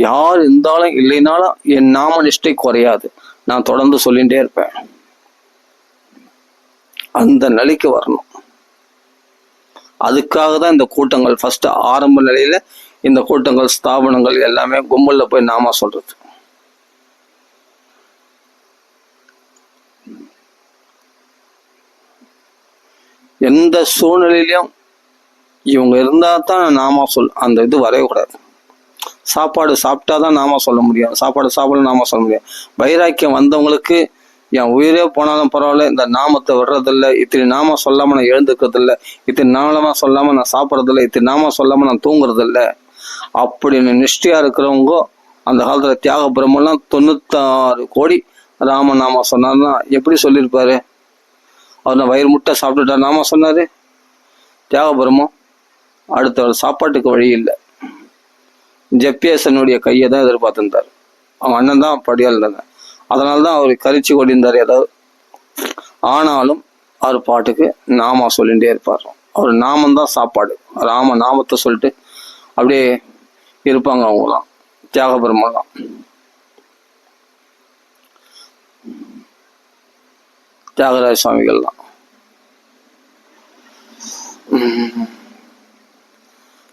யார் இருந்தாலும் இல்லைனாலும் என் நாம நிஷ்டை குறையாது, நான் தொடர்ந்து சொல்லிகிட்டே இருப்பேன். அந்த நிலைக்கு வரணும். அதுக்காக தான் இந்த கூட்டங்கள் ஃபர்ஸ்ட் ஆரம்ப நிலையில, இந்த கூட்டங்கள் ஸ்தாபனங்கள் எல்லாமே கும்பல்ல போய் நாம சொல்றது. எந்த சூழ்நிலையிலும் இவங்க இருந்தா தான் நாம அந்த இது வரவே கூடாது. சாப்பாடு சாப்பிட்டாதான் நாம சொல்ல முடியும், சாப்பாடு சாப்பிட நாம சொல்ல முடியும். வைராக்கியம் வந்தவங்களுக்கு என் உயிரே போனாலும் பரவாயில்ல, இந்த நாமத்தை விடுறதில்ல, இத்தனை நாம சொல்லாம நான் எழுந்துக்கிறதில்ல, இத்தனை நாம சொல்லாம நான் சாப்பிட்றதில்ல, இத்தனை நாம சொல்லாம நான் தூங்குறதில்ல அப்படின்னு நிஷ்டையா இருக்கிறவங்க அந்த காலத்துல தியாக பிரம்மெல்லாம் 96 கோடி ராமநாம சொன்னார்னா எப்படி சொல்லியிருப்பாரு? அவர் நான் வயிறு முட்டை சாப்பிட்டுட்டா நாம சொன்னாரு. தியாக பிரம்மம் அடுத்த சாப்பாட்டுக்கு வழி இல்லை. ஜெப்பியசனுடைய கையை தான் எதிர்பார்த்திருந்தார். அவன் அண்ணன் தான் படியால் இருந்தாங்க. அதனால்தான் அவர் கரிச்சு கொண்டிருந்தார் ஏதாவது. ஆனாலும் அவர் பாட்டுக்கு நாமா சொல்லிகிட்டே இருப்பார். அவர் நாமந்தான் சாப்பாடு. ராம நாமத்தை சொல்லிட்டு அப்படியே இருப்பாங்க அவங்களாம், தியாக பிரம்மெல்லாம். தியாகராஜ சுவாமிகள்லாம்.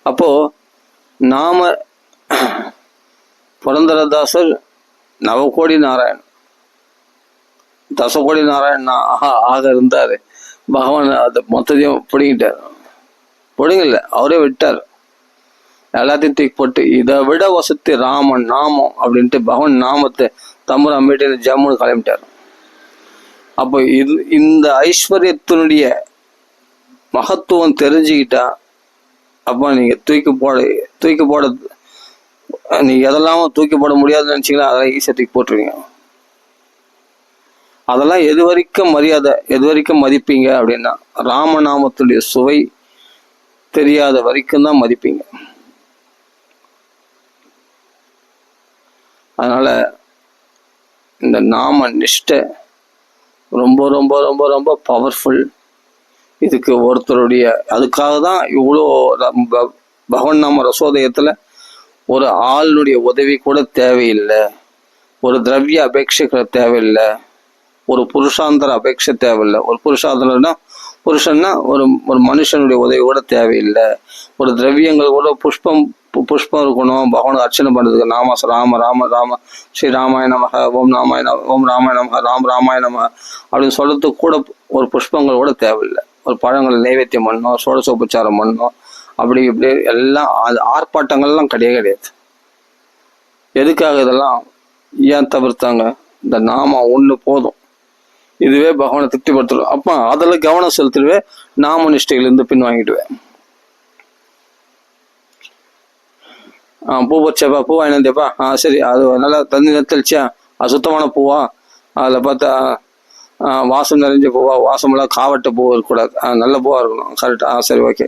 அப்போ நாம புரந்தரதாசர் நவகோடி நாராயண், தசகோடி நாராயண் ஆக இருந்தாரு. பகவான் அதை மொத்தத்தையும் பிடிங்கிட்டார். பிடிங்கல, அவரே விட்டார். எல்லாத்தையும் தூக்கி போட்டு இதை விட வசதி ராமன் நாமம் அப்படின்ட்டு பகவான் நாமத்தை தம்புர அம்பேட்டர் ஜம்முன்னு கிளம்பிட்டார். அப்போ இந்த ஐஸ்வர்யத்தினுடைய மகத்துவம் தெரிஞ்சுக்கிட்டா அப்போ நீங்க தூக்கி போட நீங்க எதெல்லாம் தூக்கி போட முடியாதுன்னு நினைச்சீங்களா, அதெல்லாம் ஈஸியா தூக்கி போட்டுருவீங்க. அதெல்லாம் எது வரைக்கும் மரியாதை, எது வரைக்கும் மதிப்பீங்க அப்படின்னா ராமநாமத்துடைய சுவை தெரியாத வரைக்கும் தான் மதிப்பீங்க. அதனால இந்த நாம நிஷ்டை ரொம்ப ரொம்ப ரொம்ப ரொம்ப பவர்ஃபுல். இதுக்கு ஒருத்தருடைய அதுக்காக தான் இவ்வளோ பகவன் நாம ரசோதயத்துல ஒரு ஆளுடைய உதவி கூட தேவையில்லை, ஒரு திரவிய அபேட்சை தேவையில்லை, ஒரு புருஷாந்தர அபேட்சை தேவையில்லை. ஒரு புருஷாந்தரம்னா புருஷன்னா ஒரு ஒரு மனுஷனுடைய உதவி கூட தேவையில்லை. ஒரு திரவியங்கள் கூட புஷ்பம் இருக்கணும் பகவானுக்கு அர்ச்சனை பண்ணுறதுக்கு. நாம ராம ராம ராம ஸ்ரீ ராமாய நமக, ஓம் ராமாய நமக, ராமாய நமக அப்படின்னு சொல்றதுக்கு கூட ஒரு புஷ்பங்கள் கூட தேவையில்லை. ஒரு பழங்களை நைவேத்தியம் பண்ணணும், சோடசோபச்சாரம் பண்ணணும், அப்படி இப்படி எல்லாம் அது ஆர்ப்பாட்டங்கள்லாம் கிடையாது. எதுக்காக இதெல்லாம் ஏன் தவிர்த்தாங்க? இந்த நாம ஒண்ணு போதும், இதுவே பகவானை திருப்திப்படுத்துடும். அப்ப அதில் கவனம் செலுத்திடுவேன், நாம நிஷ்டையிலிருந்து பின் வாங்கிடுவேன். பூ பறிச்சப்பா, பூ வாங்கினேப்பா, சரி, அது நல்லா தண்ணி தெளிச்சா, அது சுத்தமான பூவா, அதில் பார்த்தா வாசம் நிறைஞ்ச பூவா, வாசமெல்லாம் காவட்ட பூ இருக்கக்கூடாது, நல்ல பூவா இருக்கணும், கரெக்டா, சரி ஓகே.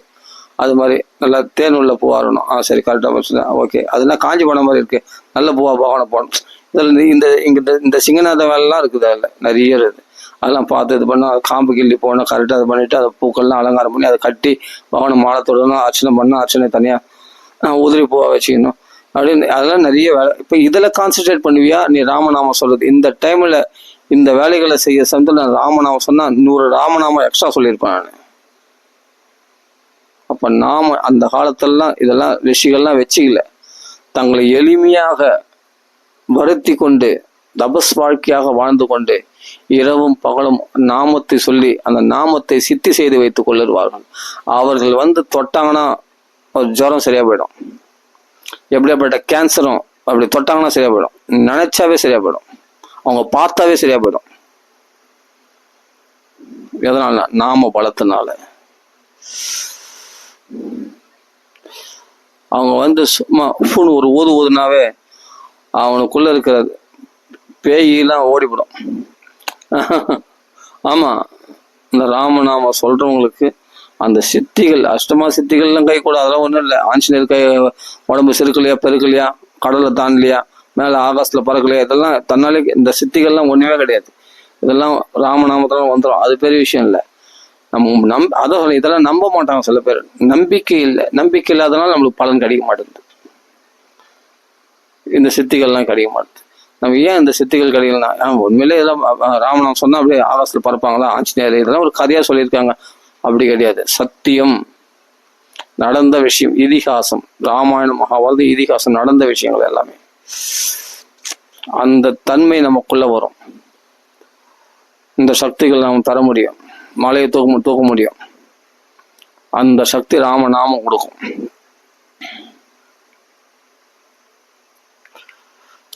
அது மாதிரி நல்லா தேன் உள்ள பூவா இருக்கணும், சரி கரெக்டாக வச்சுருந்தேன், ஓகே. அதெல்லாம் காஞ்சி போன மாதிரி இருக்கு, நல்ல பூவா பகவானை போகணும். இதில் இந்த சிங்கநாத வேலைலாம் இருக்குது, அதில் நிறைய இருக்குது. அதெல்லாம் பார்த்து இது பண்ணோம், அது காம்பு கிள்ளி போகணும், கரெக்டாக இது பண்ணிவிட்டு அதை பூக்கள்லாம் அலங்காரம் பண்ணி அதை கட்டி பகவானை மாலை தொடரணும், அர்ச்சனை பண்ணணும், அர்ச்சனை தனியாக உதிரி பூவாக வச்சுக்கணும் அப்படின்னு அதெல்லாம் நிறைய வேலை. இப்போ இதில் கான்சென்ட்ரேட் பண்ணுவியா நீ ராமநாமம் சொல்றது? இந்த டைமில் இந்த வேலைகளை செய்ய சமயத்தில் நான் ராமநாமம் சொன்னால் 100 ராமநாமம் எக்ஸ்ட்ரா சொல்லியிருப்பேன் நான். அப்போ நாம அந்த காலத்திலலாம் இதெல்லாம் ரிஷிகள்லாம் வச்சுக்கல, தங்களை எளிமையாக வருத்தி கொண்டு தபஸ் வாழ்க்கையாக வாழ்ந்து கொண்டு இரவும் பகலும் நாமத்தை சொல்லி அந்த நாமத்தை சித்தி செய்து வைத்துக் கொள்ளுவார்கள். அவர்கள் தொட்டாங்கன்னா ஒரு ஜுரம் சரியா போயிடும், எப்படியாப்பட்ட கேன்சரும் அப்படி தொட்டாங்கன்னா சரியா போயிடும், நினைச்சாவே சரியா போயிடும், அவங்க பார்த்தாவே சரியா போயிடும். எதனால? நாம பலத்தினால. அவங்க சும்மா ஒரு ஊதுனாவே அவனுக்குள்ள இருக்கிற பேயெல்லாம் ஓடிவிடும். ஆமா, இந்த ராமநாம சொல்றவங்களுக்கு அந்த சித்திகள், அஷ்டமா சித்திகள்லாம் கை கூட, அதெல்லாம் ஒன்றும் இல்லை. ஆஞ்சநேயர் கை உடம்பு செருக்கலையா, பெருக்கலையா, கடலை தாண்டலையா, மேலே ஆகாசத்துல பறக்கலையா, இதெல்லாம் தன்னாலே இந்த சித்திகள்லாம் ஒன்றுமே கிடையாது. இதெல்லாம் ராமநாமத்தில் வந்துடும், அது பெரிய விஷயம் இல்லை. நம்ம அதான் இதெல்லாம் நம்ப மாட்டாங்க சில பேர். நம்பிக்கை இல்லாதனால நம்மளுக்கு பலன் கிடைக்க மாட்டேங்குது, இந்த சித்திகள்லாம் கிடைக்க மாட்டேங்குது. நம்ம ஏன் இந்த சித்திகள் கிடைக்கலன்னா, உண்மையிலே இதெல்லாம் ராமநாமம் சொன்னா அப்படியே ஆகாசத்துல பறப்பாங்களா ஆஞ்சநேயர், இதெல்லாம் ஒரு கதையா சொல்லியிருக்காங்க, அப்படி கிடையாது. சத்தியம், நடந்த விஷயம், இதிகாசம், ராமாயணம் மகாபாரதம் இதிகாசம், நடந்த விஷயங்கள் எல்லாமே. அந்த தன்மை நமக்குள்ள வரும். இந்த சக்திகள் நாம் தர முடியும், மலையை தூக்க முடியும். அந்த சக்தி ராமநாமம் கொடுக்கும்.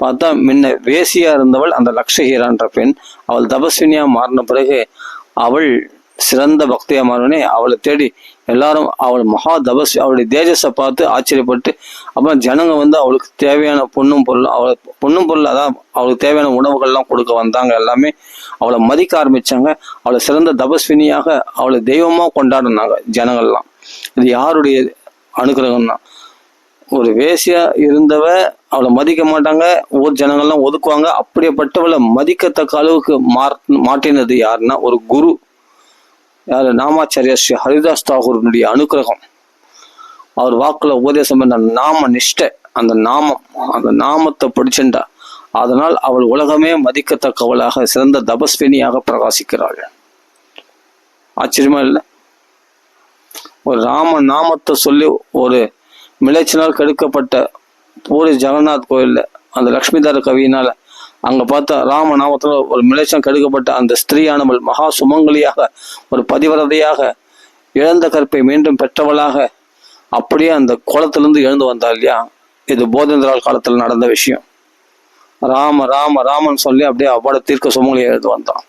பார்த்தா முன்ன வேசியா இருந்தவள் அந்த லக்ஷஹீரான்ற பெண், அவள் தபஸ்வினியா மாறின பிறகு அவள் சிறந்த பக்தியா மாறினே அவளை தேடி எல்லாரும் அவள் மகா தபஸ்வி, அவளுடைய தேஜஸை பார்த்து ஆச்சரியப்பட்டு அப்புறம் ஜனங்க வந்து அவளுக்கு தேவையான பொண்ணும் பொருள் அதான் அவளுக்கு தேவையான உணவுகள்லாம் கொடுக்க வந்தாங்க. எல்லாமே அவளை மதிக்க ஆரம்பிச்சாங்க. அவளை சிறந்த தபஸ்வினியாக அவளை தெய்வமா கொண்டாடினாங்க ஜனங்கள்லாம். இது யாருடைய அனுகிரகம் தான். ஒரு வேசியா இருந்தவ அவளை மதிக்க மாட்டாங்க, ஊர் ஜனங்கள்லாம் ஒதுக்குவாங்க. அப்படியேப்பட்டவளை மதிக்கத்தக்க அளவுக்கு மாட்டினது யாருன்னா ஒரு குரு. யாரு? நாமாச்சாரியா ஸ்ரீ ஹரிதாஸ் தாகூருடைய அனுகிரகம். அவர் வாக்குல உபதேசம் பண்ண நாம நிஷ்டை, அந்த நாமத்தை படிச்சுண்டா அதனால் அவள் உலகமே மதிக்கத்தக்கவளாக சிறந்த தபஸ்வினியாக பிரகாசிக்கிறாள். ஆச்சரியமா இல்லை? ஒரு ராம நாமத்தை சொல்லி ஒரு மிளைச்சினால் கெடுக்கப்பட்ட பூரி ஜெகநாத் கோயில்ல அந்த லக்ஷ்மிதார கவியினால அங்க பார்த்தா ராம நாமத்துல ஒரு மிளைச்சம் கெடுக்கப்பட்ட அந்த ஸ்திரீயானவள் மகா சுமங்கலியாக ஒரு பதிவிரதையாக இழந்த கற்பை மீண்டும் பெற்றவளாக அப்படியே அந்த கோலத்திலிருந்து எழுந்து வந்தாள் இல்லையா? இது போதேந்திரால் காலத்துல நடந்த விஷயம். ராம ராம ராமன் சொல்லி அப்படியே அவ்வாட தீர்க்க சுமங்கலியை எழுந்து வந்தான்.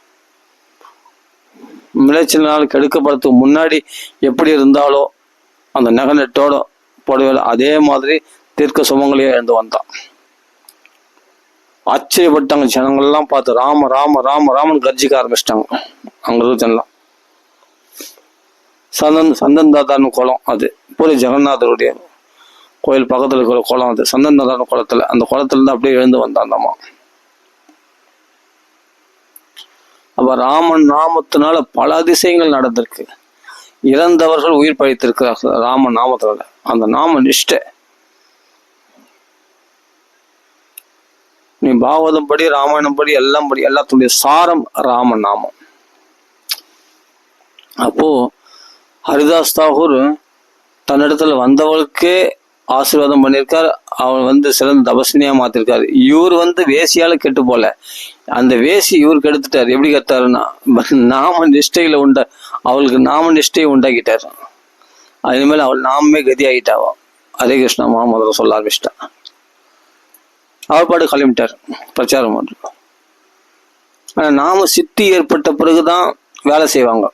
மிளைச்சலினால் கெடுக்கப்படுறதுக்கு முன்னாடி எப்படி இருந்தாலோ அந்த நகநெட்டோட போடவே அதே மாதிரி தீர்க்க சுமங்கலியை எழுந்து வந்தான். ஆச்சரியப்பட்டாங்க ஜனங்கள்லாம் பார்த்து ராம ராம ராம ராமன் கர்ஜிக்க ஆரம்பிச்சிட்டாங்க. அங்க இருக்க ஜனலாம் சந்தன் தாதான்னு குளம், அது பூரி ஜெகநாதருடைய கோயில் பக்கத்துல இருக்கிற குளம், அது சந்தன் தாதான குளத்துல, அந்த குளத்துல இருந்து அப்படியே எழுந்து வந்தாந்தம்மா. அப்ப ராமன் நாமத்தினால பல அதிசயங்கள் நடந்திருக்கு. இறந்தவர்கள் உயிர் பழித்திருக்கிறார்கள் ராம நாமத்தினால. அந்த நாம நிஷ்டை. நீ பாகவதம் படி, ராமாயணம் படி, எல்லாம் படி, எல்லாத்துடைய சாரம் ராம நாமம். அப்போ ஹரிதாஸ் தாகூர் தன்னிடத்துல வந்தவளுக்கே ஆசீர்வாதம் பண்ணியிருக்கார். அவன் வந்து சிறந்த தபஸ்வினியா மாத்திருக்காரு. இவர் வந்து வேசியால கெட்டு போல, அந்த வேசி இவர் கெடுத்துட்டார். எப்படி கெடுத்தாருன்னா நாம நிஷ்டையில அவளுக்கு நாம நிஷ்டையை உண்டாக்கிட்டார். இனிமேல் அவள் நாமே கதி ஆகிட்டாவா. ஹரே கிருஷ்ணா மகாமந்திரம் சொல்ல ஆரம்பிச்சிட்டா. அவர் பாடு கிளம்பிட்டார் பிரச்சாரம் பண்ணுறோம். ஆனால் நாம சித்தி ஏற்பட்ட பிறகுதான் வேலை செய்வாங்க.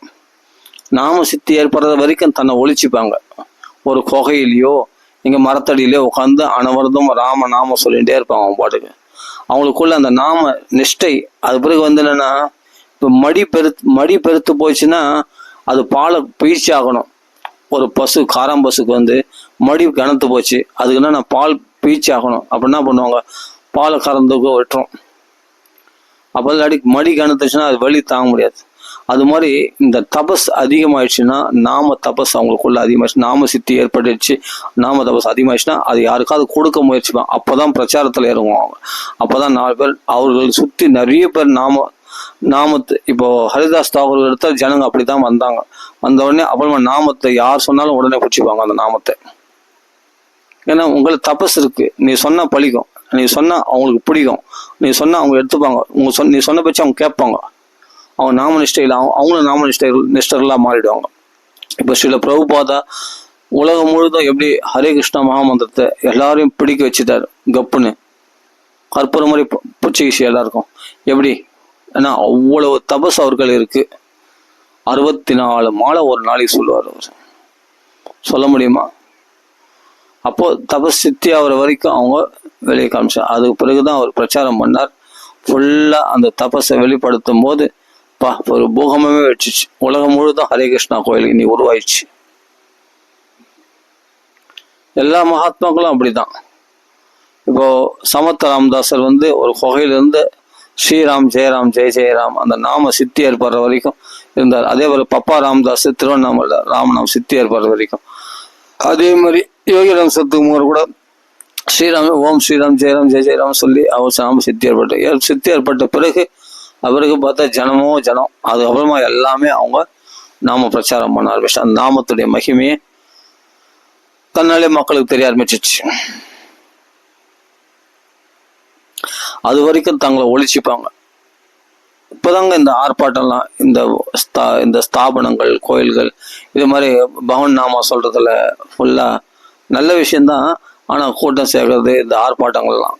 நாம சித்தி ஏற்படுற வரைக்கும் தன்னை ஒழிச்சுப்பாங்க. ஒரு குகையிலையோ இங்கே மரத்தடியிலையோ உட்காந்து அனவரதும் ராம நாம சொல்லிகிட்டே இருப்பாங்க அவங்க பாட்டுக்கு. அவங்களுக்குள்ள அந்த நாம நிஷ்டை. அது பிறகு வந்து என்னன்னா, இப்போ மடி பெருத்து போச்சுன்னா அது பாலை பயிற்சி ஆகணும். ஒரு பசு காராம்பசுக்கு வந்து மடி கனத்து போச்சு, அதுக்குன்னா நான் பால் பீச்சு ஆகணும். அப்போ என்ன பண்ணுவாங்க, பாலை கறந்துக்க விட்டுரும். அப்போ மடி கணத்துச்சுன்னா அது வலி தாங்க முடியாது. அது மாதிரி இந்த தபஸ் அதிகமாயிடுச்சுன்னா, நாம தபஸ் அவங்களுக்குள்ள அதிகமாயிடுச்சு, நாம சித்தி ஏற்பட்டுச்சு, நாம தபஸ் அதிகமாயிடுச்சுன்னா அது யாருக்காவது கொடுக்க முயற்சிப்பாங்க. அப்போதான் பிரச்சாரத்தில் இறங்குவாங்க. அப்போதான் 4 பேர் அவர்கள் சுற்றி நிறைய பேர் நாமத்து. இப்போ ஹரிதாஸ் தாகூர் எடுத்த ஜனங்க அப்படித்தான் வந்தாங்க. வந்த உடனே அப்புறமா நாமத்தை யார் சொன்னாலும் உடனே பிடிச்சிப்பாங்க அந்த நாமத்தை. ஏன்னா உங்களுக்கு தபஸ் இருக்கு, நீ சொன்னா பழிக்கும், நீ சொன்னா அவங்களுக்கு பிடிக்கும், நீ சொன்னா அவங்க எடுத்துப்பாங்க, நீ சொன்ன பட்சம் அவங்க கேட்பாங்க. அவங்க நாம நிஷ்டையில் அவங்களும் நாம நிஷ்டர்களா மாறிடுவாங்க. இப்போ ஸ்ரீல பிரபுபாதா உலகம் முழுதும் எப்படி ஹரே கிருஷ்ணா மகாமந்திரத்தை எல்லாரையும் பிடிக்க வச்சுட்டாரு கப்புன்னு, கற்பூர மாதிரி புச்சிகிச்சு எல்லாருக்கும். எப்படி? ஏன்னா அவ்வளவு தபஸ் அவர்கள் இருக்கு. 64 மாலை ஒரு நாளைக்கு சொல்லுவார் அவர். சொல்ல முடியுமா? அப்போ தபஸ் சித்தி ஆகிற வரைக்கும் அவங்க வெளியே காமிச்சார். அதுக்கு பிறகுதான் அவர் பிரச்சாரம் பண்ணார். ஃபுல்லா அந்த தபஸை வெளிப்படுத்தும் போது ஒரு பூகமே வச்சுச்சு. உலகம் முழுதும் ஹரே கிருஷ்ணா கோயில் இனி உருவாயிடுச்சு. எல்லா மகாத்மாக்களும் அப்படிதான். இப்போ சமத்த ராமதாசர் வந்து ஒரு குகையிலிருந்து ஸ்ரீராம் ஜெயராம் ஜெய ஜெயராம் அந்த நாம சித்தி ஏற்படுற வரைக்கும் இருந்தார். அதே போல பப்பா ராமதாஸ் திருவண்ணாமலை ராமநாம சித்தி ஏற்படுற வரைக்கும். அதே மாதிரி யோகிராம் சத்துகுமார் கூட ஸ்ரீராம் ஓம் ஸ்ரீராம் ஜெயராம் ஜெய ஜெயராம் சொல்லி அவர் நாம சித்தி ஏற்பட்ட பிறகு அவருக்கு பார்த்தா ஜனம். அதுக்கப்புறமா எல்லாமே அவங்க நாம பிரச்சாரம் பண்ண ஆரம்பிச்சு. அந்த நாமத்துடைய மகிமையை தன்னாலே மக்களுக்கு தெரிய ஆரம்பிச்சிச்சு. அது வரைக்கும் தங்களை ஒழிச்சுப்பாங்க. இப்போதாங்க இந்த ஆர்ப்பாட்டம்லாம், இந்த ஸ்தாபனங்கள், கோயில்கள், இது மாதிரி பவன் நாமா சொல்றதுல ஃபுல்லா நல்ல விஷயம்தான். ஆனா கூட்டம் சேர்க்கறது, இந்த ஆர்ப்பாட்டங்கள்லாம்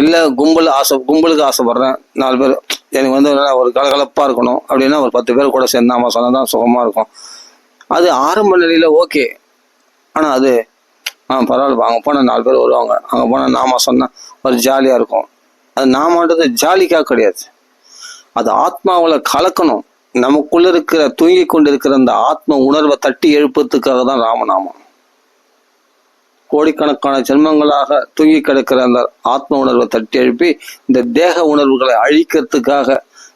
இல்லை கும்பலுக்கு ஆசைப்படுறேன், 4 பேர் எனக்கு வந்து ஒரு கலகலப்பாக இருக்கணும் அப்படின்னா ஒரு 10 பேர் கூட சேர்ந்து நாம சொன்னால் தான் சுகமாக இருக்கும். அது ஆரம்ப நிலையில் ஓகே. ஆனால் அது பரவாயில்ல, அங்கே போனால் 4 பேர் வருவாங்க, அங்கே போனால் நாம சொன்னால் ஒரு ஜாலியாக இருக்கும். அது நாமன்றது ஜாலிக்காக கிடையாது, அது ஆத்மாவில் கலக்கணும். நமக்குள்ள இருக்கிற தூங்கி கொண்டு இருக்கிற அந்த ஆத்ம உணர்வை தட்டி எழுப்பத்துக்காக தான் ராமநாமம். கோடிக்கணக்கான ஜென்மங்களாக தூங்கி கிடக்கிற அந்த ஆத்ம உணர்வை தட்டி எழுப்பி இந்த தேக உணர்வுகளை அழிக்கிறதுக்காக,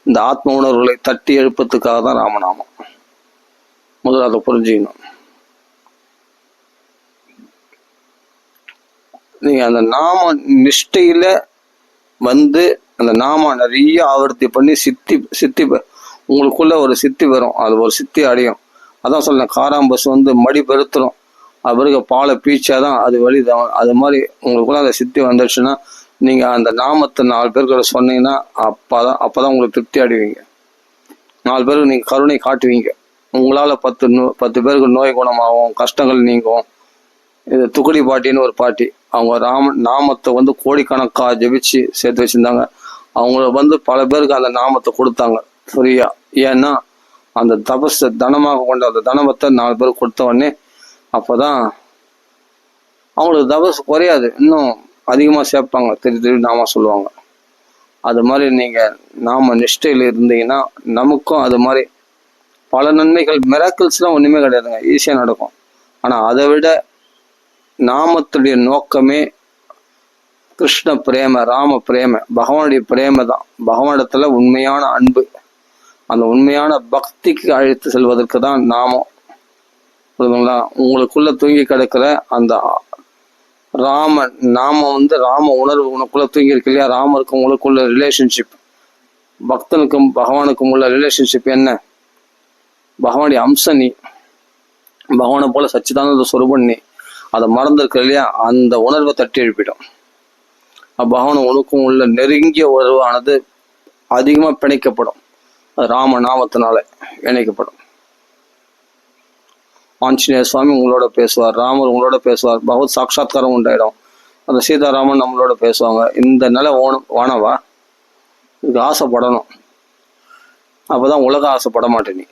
இந்த ஆத்ம உணர்வுகளை தட்டி எழுப்பத்துக்காக தான் ராமநாமம். முதல்ல அதை புரிஞ்சுக்கணும். நீங்க அந்த நாம நிஷ்டையில வந்து அந்த நாம நிறைய ஆவர்த்தி பண்ணி சித்தி உங்களுக்குள்ள ஒரு சித்தி வரும், அது ஒரு சித்தி அடையும். அதான் சொல்ல, காராம்பஸ் வந்து மடி பெருத்துரும், பிறகு பாலை பீச்சாதான் அது வழிதான். அது மாதிரி உங்களுக்குள்ள அந்த சித்தி வந்துடுச்சுன்னா நீங்க அந்த நாமத்தை 4 பேர்கிட்ட சொன்னீங்கன்னா அப்பதான் உங்களுக்கு திருப்தி அடைவீங்க. 4 பேருக்கு நீங்க கருணை காட்டுவீங்க. உங்களால 10 பேருக்கு நோய் குணமாகும், கஷ்டங்கள் நீங்கும். இது துக்குடி பாட்டின்னு ஒரு பாட்டி, அவங்க நாமத்தை வந்து கோடிக்கணக்கா ஜெபிச்சு சேர்த்து வச்சிருந்தாங்க. அவங்கள வந்து பல பேருக்கு அந்த நாமத்தை கொடுத்தாங்க ஃப்ரீயா. ஏன்னா அந்த தபஸை தனமாக கொண்ட அந்த தனமத்தை 4 பேருக்கு கொடுத்த உடனே அப்போதான் அவங்களுக்கு தபஸ் குறையாது, இன்னும் அதிகமாக சேர்ப்பாங்க, திருப்பி நாம சொல்லுவாங்க. அது மாதிரி நீங்கள் நாம நிஷ்டையில் இருந்தீங்கன்னா நமக்கும் அது மாதிரி பல நன்மைகள், மிராக்கிள்ஸ்லாம் ஒன்றுமே கிடையாதுங்க, ஈஸியாக நடக்கும். ஆனால் அதை விட நாமத்துடைய நோக்கமே கிருஷ்ண பிரேம, ராம பிரேம, பகவானுடைய பிரேம தான். பகவானிடத்துல உண்மையான அன்பு, அந்த உண்மையான பக்திக்கு அழைத்து செல்வதற்கு தான் நாமம். புரியுதுங்களா? உங்களுக்குள்ள தூங்கி கிடக்கிற அந்த நாமம் வந்து ராம உணர்வு உனக்குள்ள தூங்கி இருக்கு இல்லையா? ராமருக்கு உங்களுக்குள்ள ரிலேஷன்ஷிப், பக்தனுக்கும் பகவானுக்கும் உள்ள ரிலேஷன்ஷிப் என்ன? பகவானுடைய அம்சம் நீ, பகவானை போல சச்சிதானந்த சொரூபன் நீ. அதை மறந்துருக்க இல்லையா? அந்த உணர்வை தட்டி எழுப்பிடும். பகவான் உனக்கும் உள்ள நெருங்கிய உறவானது அதிகமாக பிணைக்கப்படும், அது ராம நாமத்தினால இணைக்கப்படும். ஆஞ்சநேய சுவாமி உங்களோட பேசுவார், ராமர் உங்களோட பேசுவார், பகவத் சாட்சாத்காரம் உண்டாயிடும். அந்த சீதாராமன் நம்மளோட பேசுவாங்க. இந்த நிலை வானவா, இதுக்கு ஆசைப்படணும். அப்போதான் உலக ஆசைப்பட மாட்டேன்.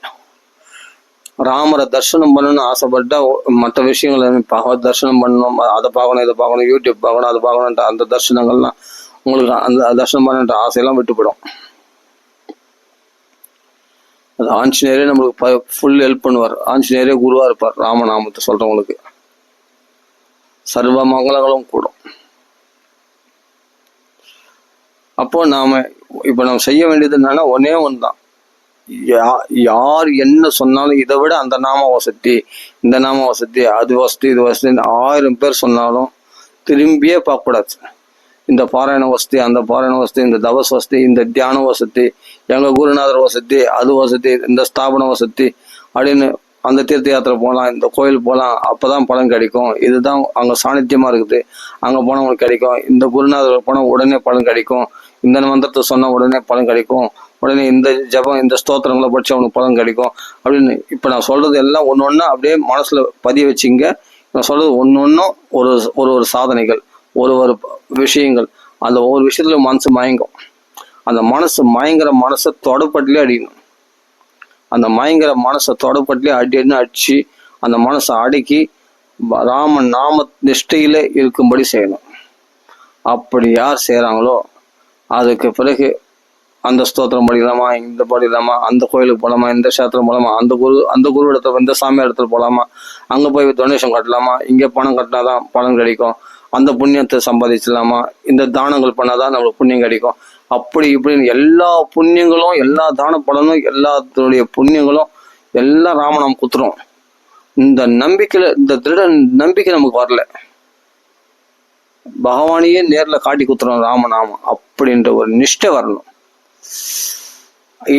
ராமரை தரிசனம் பண்ணணும்னு ஆசைப்பட்டா மற்ற விஷயங்கள் பகவத் தரிசனம் பண்ணணும், அதை பார்க்கணும், இதை பார்க்கணும், யூடியூப் பார்க்கணும், அதை பார்க்கணுன்ற அந்த தரிசனங்கள்லாம் உங்களுக்கு அந்த தரிசனம் பண்ணுன்ற ஆசையெல்லாம் விட்டுப்படும். அது ஆஞ்சநேயரே நம்மளுக்கு ஃபுல் ஹெல்ப் பண்ணுவார். ஆஞ்சநேயரே குருவா இருப்பார் ராமநாமத்தை சொல்றவங்களுக்கு. சர்வ மங்களங்களும் கூடும். அப்போ இப்ப நம்ம செய்ய வேண்டியது என்னன்னா ஒன்னே ஒன்று தான். யார் என்ன சொன்னாலும் இதை விட அந்த நாம வசதி, இந்த நாம வசதி, அது வசதி, இது வசதி 1000 பேர் சொன்னாலும் திரும்பியே பார்க்கக்கூடாது. இந்த பாராயண வசதி, அந்த பாராயண வசதி, இந்த தபஸ் வசதி, இந்த தியான வசதி, எங்க குருநாதர் வசதி, அது வசதி, இந்த ஸ்தாபன வசதி அப்படின்னு அந்த தீர்த்த யாத்திரை போகலாம், இந்த கோயில் போகலாம், அப்பதான் பலன் கிடைக்கும், இதுதான் அங்க சாநித்தியமா இருக்குது, அங்க போனா உங்களுக்கு கிடைக்கும், இந்த குருநாதர் போனா உடனே பலன் கிடைக்கும், இந்த மந்திரத்தை சொன்னா உடனே பலன் கிடைக்கும், உடனே இந்த ஜபம் இந்த ஸ்தோத்திரங்களை படிச்சு அவனுக்கு பலன் கிடைக்கும் அப்படின்னு. இப்ப நான் சொல்றது எல்லாம் ஒன்னொன்னா அப்படியே மனசுல பதிய வச்சுங்க. நான் சொல்றது ஒன்னொன்னும் ஒரு சாதனைகள், ஒரு விஷயங்கள். அந்த ஒவ்வொரு விஷயத்துல மனசு மயங்கும். அந்த மனசு மயங்கிற மனசை தொடப்பட்டிலே அடிக்கணும். அந்த மயங்கிற மனசை தொடப்பட்டிலே அடிச்சு அந்த மனசை அடக்கி ராம நாம நிஷ்டையில இருக்கும்படி செய்யணும். அப்படி யார் செய்யறாங்களோ அதுக்கு பிறகு அந்த ஸ்தோத்திரம் படிக்கலாமா, இந்த படிக்கலாமா, அந்த கோயிலுக்கு போகலாமா, இந்த கஷேத்திரம் போகலாமா, அந்த குரு இடத்துல இந்த சாமியார் இடத்துல போகலாமா, அங்க போய் டொனேஷன் கட்டலாமா, இங்கே பணம் கட்டினாதான் பலன் கிடைக்கும், அந்த புண்ணியத்தை சம்பாதிச்சலாமா, இந்த தானங்கள் பண்ணாதான் நம்மளுக்கு புண்ணியம் கிடைக்கும், அப்படி இப்படின்னு எல்லா புண்ணியங்களும், எல்லா தான பலனும், எல்லாத்துடைய புண்ணியங்களும் எல்லாம் ராமநாமம் குத்துறோம். இந்த நம்பிக்கையில, இந்த திருட நம்பிக்கை நமக்கு வரல, பகவானையே நேர்ல காட்டி குத்துறோம் ராமநாமம் அப்படின்ற ஒரு நிஷ்டை வரணும்.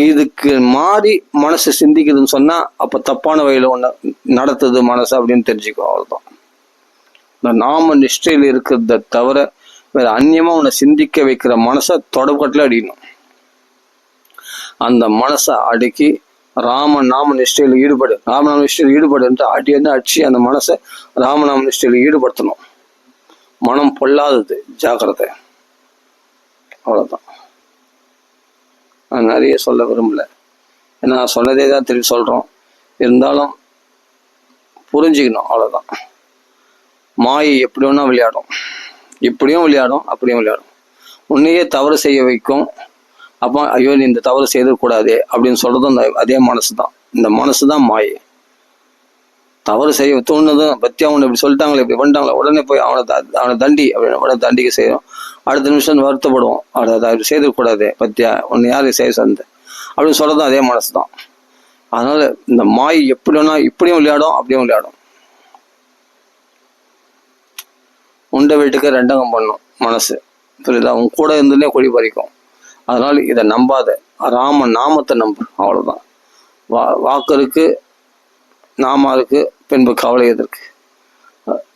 இதுக்கு மாறி மனசு சிந்திக்குதுன்னு சொன்னா அப்ப தப்பான வழியில ஒண்ணு நடத்துது மனசு அப்படின்னு தெரிஞ்சுக்கோ. அவ்வளவுதான். இந்த நாம நிஷ்டையில இருக்கிறத தவிர வேற அந்நியமா உன்னை சிந்திக்க வைக்கிற மனசை தொடக்கட்டில அடிக்கணும். அந்த மனசை அடக்கி ராமநாம நிஷ்டையில ஈடுபடு, ராமநாம நிஷ்டையில ஈடுபடுன்ற அடின்னு அடிச்சு அந்த மனசை ராமநாம நிஷ்டையில ஈடுபடுத்தணும். மனம் பொல்லாதது, ஜாக்கிரதை. அவ்வளோதான். நான் நிறைய சொல்ல விரும்பல, ஏன்னா சொன்னதே தான் திருப்பி சொல்கிறோம். இருந்தாலும் புரிஞ்சுக்கணும், அவ்வளோதான். மாயை எப்படி வேணா விளையாடும், இப்படியும் விளையாடும் அப்படியும் விளையாடும். உன்னையே தவறு செய்ய வைக்கும். அப்போ ஐயோ நீ இந்த தவறு செய்யக்கூடாது அப்படின்னு சொல்றதும் அதே மனசு தான். இந்த மனசு தான் மாயை. தவறு செய்ய தோணுதும் பத்தியா அவனை இப்படி சொல்லிட்டாங்களே இப்படி பண்ணிட்டாங்களே உடனே போய் அவனை தண்டி அப்படின்னு உடனே தண்டிக்க செய்யும். அடுத்த நிமிஷம் வருத்தப்படுவோம், அதை செய்யக்கூடாது பத்தியா உன்னை யாரு செய்ய சந்த அப்படின்னு சொல்றதும் அதே மனசு தான். அதனால இந்த மாயை எப்படி வேணா இப்படியும் விளையாடும் அப்படியும் விளையாடும். உண்ட வீட்டுக்கு ரெண்டகம் பண்ணும் மனசு, புரியுதா? உன் கூட இருந்துலே கொடி பறிக்கும். அதனால இதை நம்பாத, ராம நாமத்தை நம்பு, அவ்வளவுதான். வாக்கு இருக்கு, நாம இருக்கு, பின்பு கவலை எதற்கு?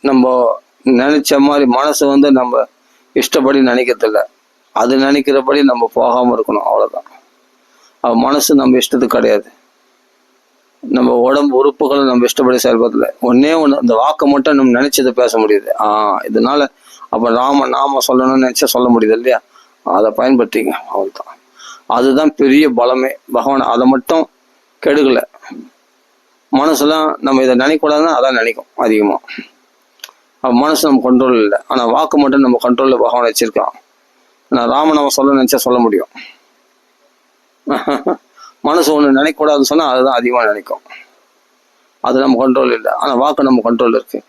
நம்ம நினைச்ச மாதிரி மனசு நம்ம இஷ்டப்படி நினைக்கிறதில்ல, அது நினைக்கிறபடி நம்ம போகாம இருக்கணும், அவ்வளவுதான். மனசு நம்ம இஷ்டத்துக்கு கிடையாது. நம்ம உடம்பு உறுப்புகளை நம்ம இஷ்டப்படி செயல்படுத்தல. ஒன்னே ஒண்ணு, இந்த வாக்கை மட்டும் நம்ம நினைச்சதை பேச முடியுது. இதனால அப்ப நாம சொல்லணும்னு நினைச்சா சொல்ல முடியுது இல்லையா? அதை பயன்படுத்திங்க, அவ்வளவுதான். அதுதான் பெரிய பலமே. பகவான் அதை மட்டும் கெடுக்கல. மனசுலாம் நம்ம இதை நினைக்கூடாதுன்னா அதான் நினைக்கும் அதிகமா. மனசு நம்ம கண்ட்ரோல் இல்லை, ஆனா வாக்கு மட்டும் நம்ம கண்ட்ரோல்ல பகவான் வச்சிருக்கான். நான் ராமநாம சொல்ல நினைச்சா சொல்ல முடியும். மனசு ஒண்ணு நினைக்கூடாதுன்னு சொன்னா அதுதான் அதிகமா நினைக்கும். அது நம்ம கண்ட்ரோல் இல்லை, ஆனா வாக்கு நம்ம கண்ட்ரோல் இருக்கு.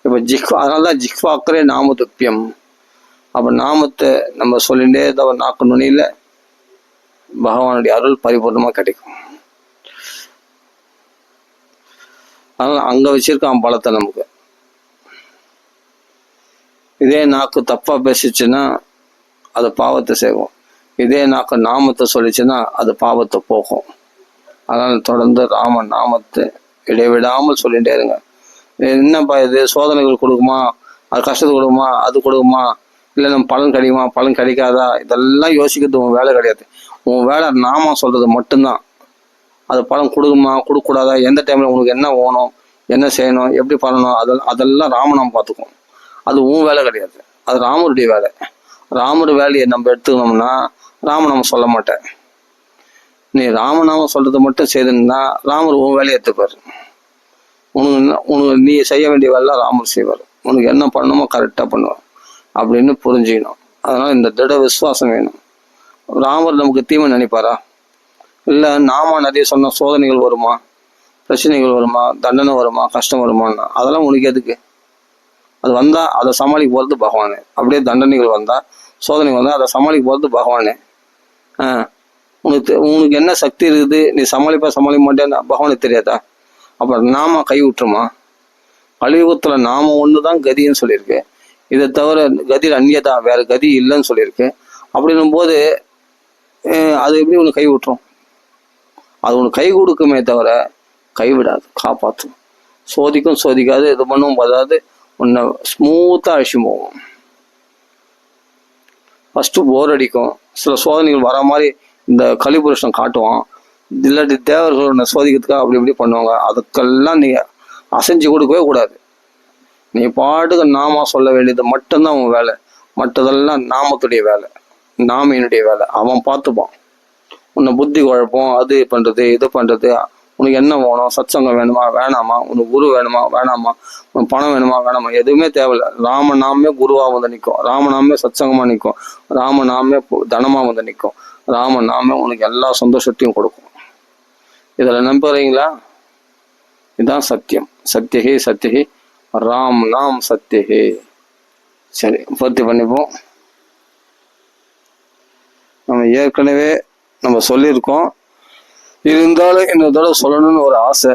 இப்ப அதனாலதான் ஜிஹ்வாக்கரே நாம துப்பியம். அப்ப நாமத்தை நம்ம சொல்லிட்டே இருந்த நாக்கு நுனியில பகவானுடைய அருள் பரிபூர்ணமா கிடைக்கும். அதனால அங்க வச்சிருக்கான் பலத்தை நமக்கு. இதே நாக்கு தப்பா பேசிச்சுன்னா அது பாவத்தை செய்வோம். இதே நாக்கு நாமத்தை சொல்லிச்சுன்னா அது பாவத்தை போகும். அதனால தொடர்ந்து ராம நாமத்தை இடைவிடாமல் சொல்லிட்டே இருங்க. என்னப்பா இது சோதனைகள் கொடுக்குமா, அது கஷ்டத்தை கொடுக்குமா, அது கொடுக்குமா, இல்லை நம்ம பலன் கிடைக்குமா, பலன் கிடைக்காதா, இதெல்லாம் யோசிக்கிறது உன் வேலை கிடையாது. உன் வேலை நாம சொல்றது மட்டும்தான். அது பலன் கொடுக்குமா கொடுக்கூடாதா, எந்த டைம்ல உனக்கு என்ன வேணும், என்ன செய்யணும், எப்படி பண்ணணும், அதெல்லாம் ராமநாமம் பார்த்துக்கும். அது உன் வேலை கிடையாது, அது ராமருடைய வேலை. ராமர் வேலையை நம்ம எடுத்துக்கணும்னா ராமநாமம் சொல்ல மாட்டேன். நீ ராமநாமம் சொல்றது மட்டும் செய்தா ராமர் உன் வேலையை எடுத்துப்பாரு. உனக்கு நீ செய்ய வேண்டிய வேலை ராமர் செய்வார். உனக்கு என்ன பண்ணணுமோ கரெக்டா பண்ணுவார் அப்படின்னு புரிஞ்சுக்கணும். அதனால இந்த திட விசுவாசம் வேணும். ராமர் நமக்கு தீமை நினைப்பாரா? இல்ல நாம நிறைய சொன்ன சோதனைகள் வருமா, பிரச்சனைகள் வருமா, தண்டனை வருமா, கஷ்டம் வருமானா, அதெல்லாம் உனக்கு எதுக்கு? அது வந்தா அதை சமாளிக்க போறது பகவானே. அப்படியே தண்டனைகள் வந்தா சோதனை வந்தா அதை சமாளிக்க போறது பகவானே. உனக்கு என்ன சக்தி இருக்குது, நீ சமாளிக்க மாட்டேன்னு பகவானுக்கு தெரியாதா? அப்ப நாம கை விட்டுருமா? கலியுகத்துல நாம ஒண்ணுதான் கதின்னு சொல்லியிருக்கு. இதை தவிர கதியில் அந்நியதான், வேற கதி இல்லைன்னு சொல்லியிருக்கு. அப்படின்னும் போது அது எப்படி உனக்கு கை விட்டுரும்? அது உனக்கு கை கொடுக்குமே தவிர கைவிடாது, காப்பாற்றும். சோதிக்கும் சோதிக்காது, இது பண்ணும் போதாது உன்னை ஸ்மூத்தா அழிச்சு போகும். ஃபர்ஸ்ட் போர் அடிக்கும், சில சோதனைகள் வர மாதிரி இந்த கலிபுருஷன் காட்டுவான். இல்லாட்டி தேவர்கள் உன்னை சோதிக்கிறதுக்காக அப்படி இப்படி பண்ணுவாங்க. அதுக்கெல்லாம் நீ அசைஞ்சு கொடுக்கவே கூடாது. நீ பாட்டுக்கு நாம சொல்ல வேண்டியது மட்டும்தான் உன் வேலை. மற்றதெல்லாம் நாமத்துடைய வேலை, நாமினுடைய வேலை. அவன் பார்த்துப்பான். உன்னை புத்தி குழப்பம், அது பண்றது இது பண்றது, உனக்கு என்ன வேணும், சத்சங்கம் வேணுமா வேணாமா, உனக்கு குரு வேணுமா வேணாமா, உனக்கு பணம் வேணுமா வேணாமா, எதுவுமே தேவையில்லை. ராமநாமே குருவா வந்து நிற்கும், ராமநாமே சத்சங்கமா நிற்கும், ராமநாமே தனமா வந்து நிற்கும், ராமநாமே உனக்கு எல்லா சந்தோஷத்தையும் கொடுக்கும். இதில் நம்புறீங்களா? இதுதான் சத்தியம். சத்தியகே சத்தியகே ராம் நாம் சத்தியகே. சரி, பூர்த்தி பண்ணிப்போம். நம்ம ஏற்கனவே நம்ம சொல்லியிருக்கோம், இருந்தாலும் இன்னொரு தடவை சொல்லணும்னு ஒரு ஆசை.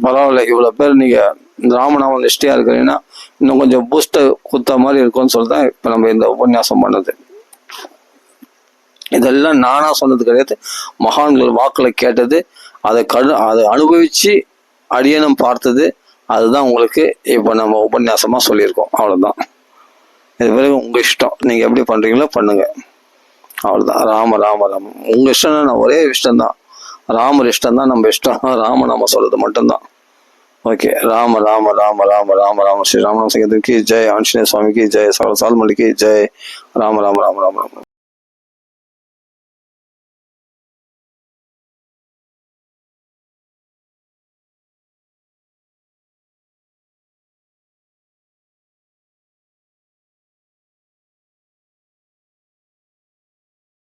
பரவாயில்ல, இவ்வளோ பேர் நீங்கள் இந்த ராமநாமம் நிஷ்டையாக இருக்கிறீங்கன்னா இன்னும் கொஞ்சம் பூஸ்டர் குத்த மாதிரி இருக்கும்னு சொல்லிதான் இப்போ நம்ம இந்த உபன்யாசம் பண்ணது. இதெல்லாம் நானா சொன்னது கிடையாது, மகான்கள் வாக்களை கேட்டது, அதை அனுபவிச்சு அடியனம் பார்த்தது. அதுதான் உங்களுக்கு இப்போ நம்ம உபன்யாசமாக சொல்லியிருக்கோம். அவ்வளோதான். இது பிறகு உங்கள் இஷ்டம், நீங்கள் எப்படி பண்ணுறீங்களோ பண்ணுங்க, அவ்வளோதான். ராம உங்கள் இஷ்டம்னா ஒரே இஷ்டம்தான், ராமர் இஷ்டம் தான் நம்ம இஷ்டம். ராம நாம சொல்றது மட்டும்தான். ఓకే. రామ రామ రామ రామ రామ రామ శ్రీ రామనామ సంగీతం కి జై. ఆంజనేయ స్వామికి జై. సకల సాల్మడికి జై. రామ రామ రామ రామ రామ.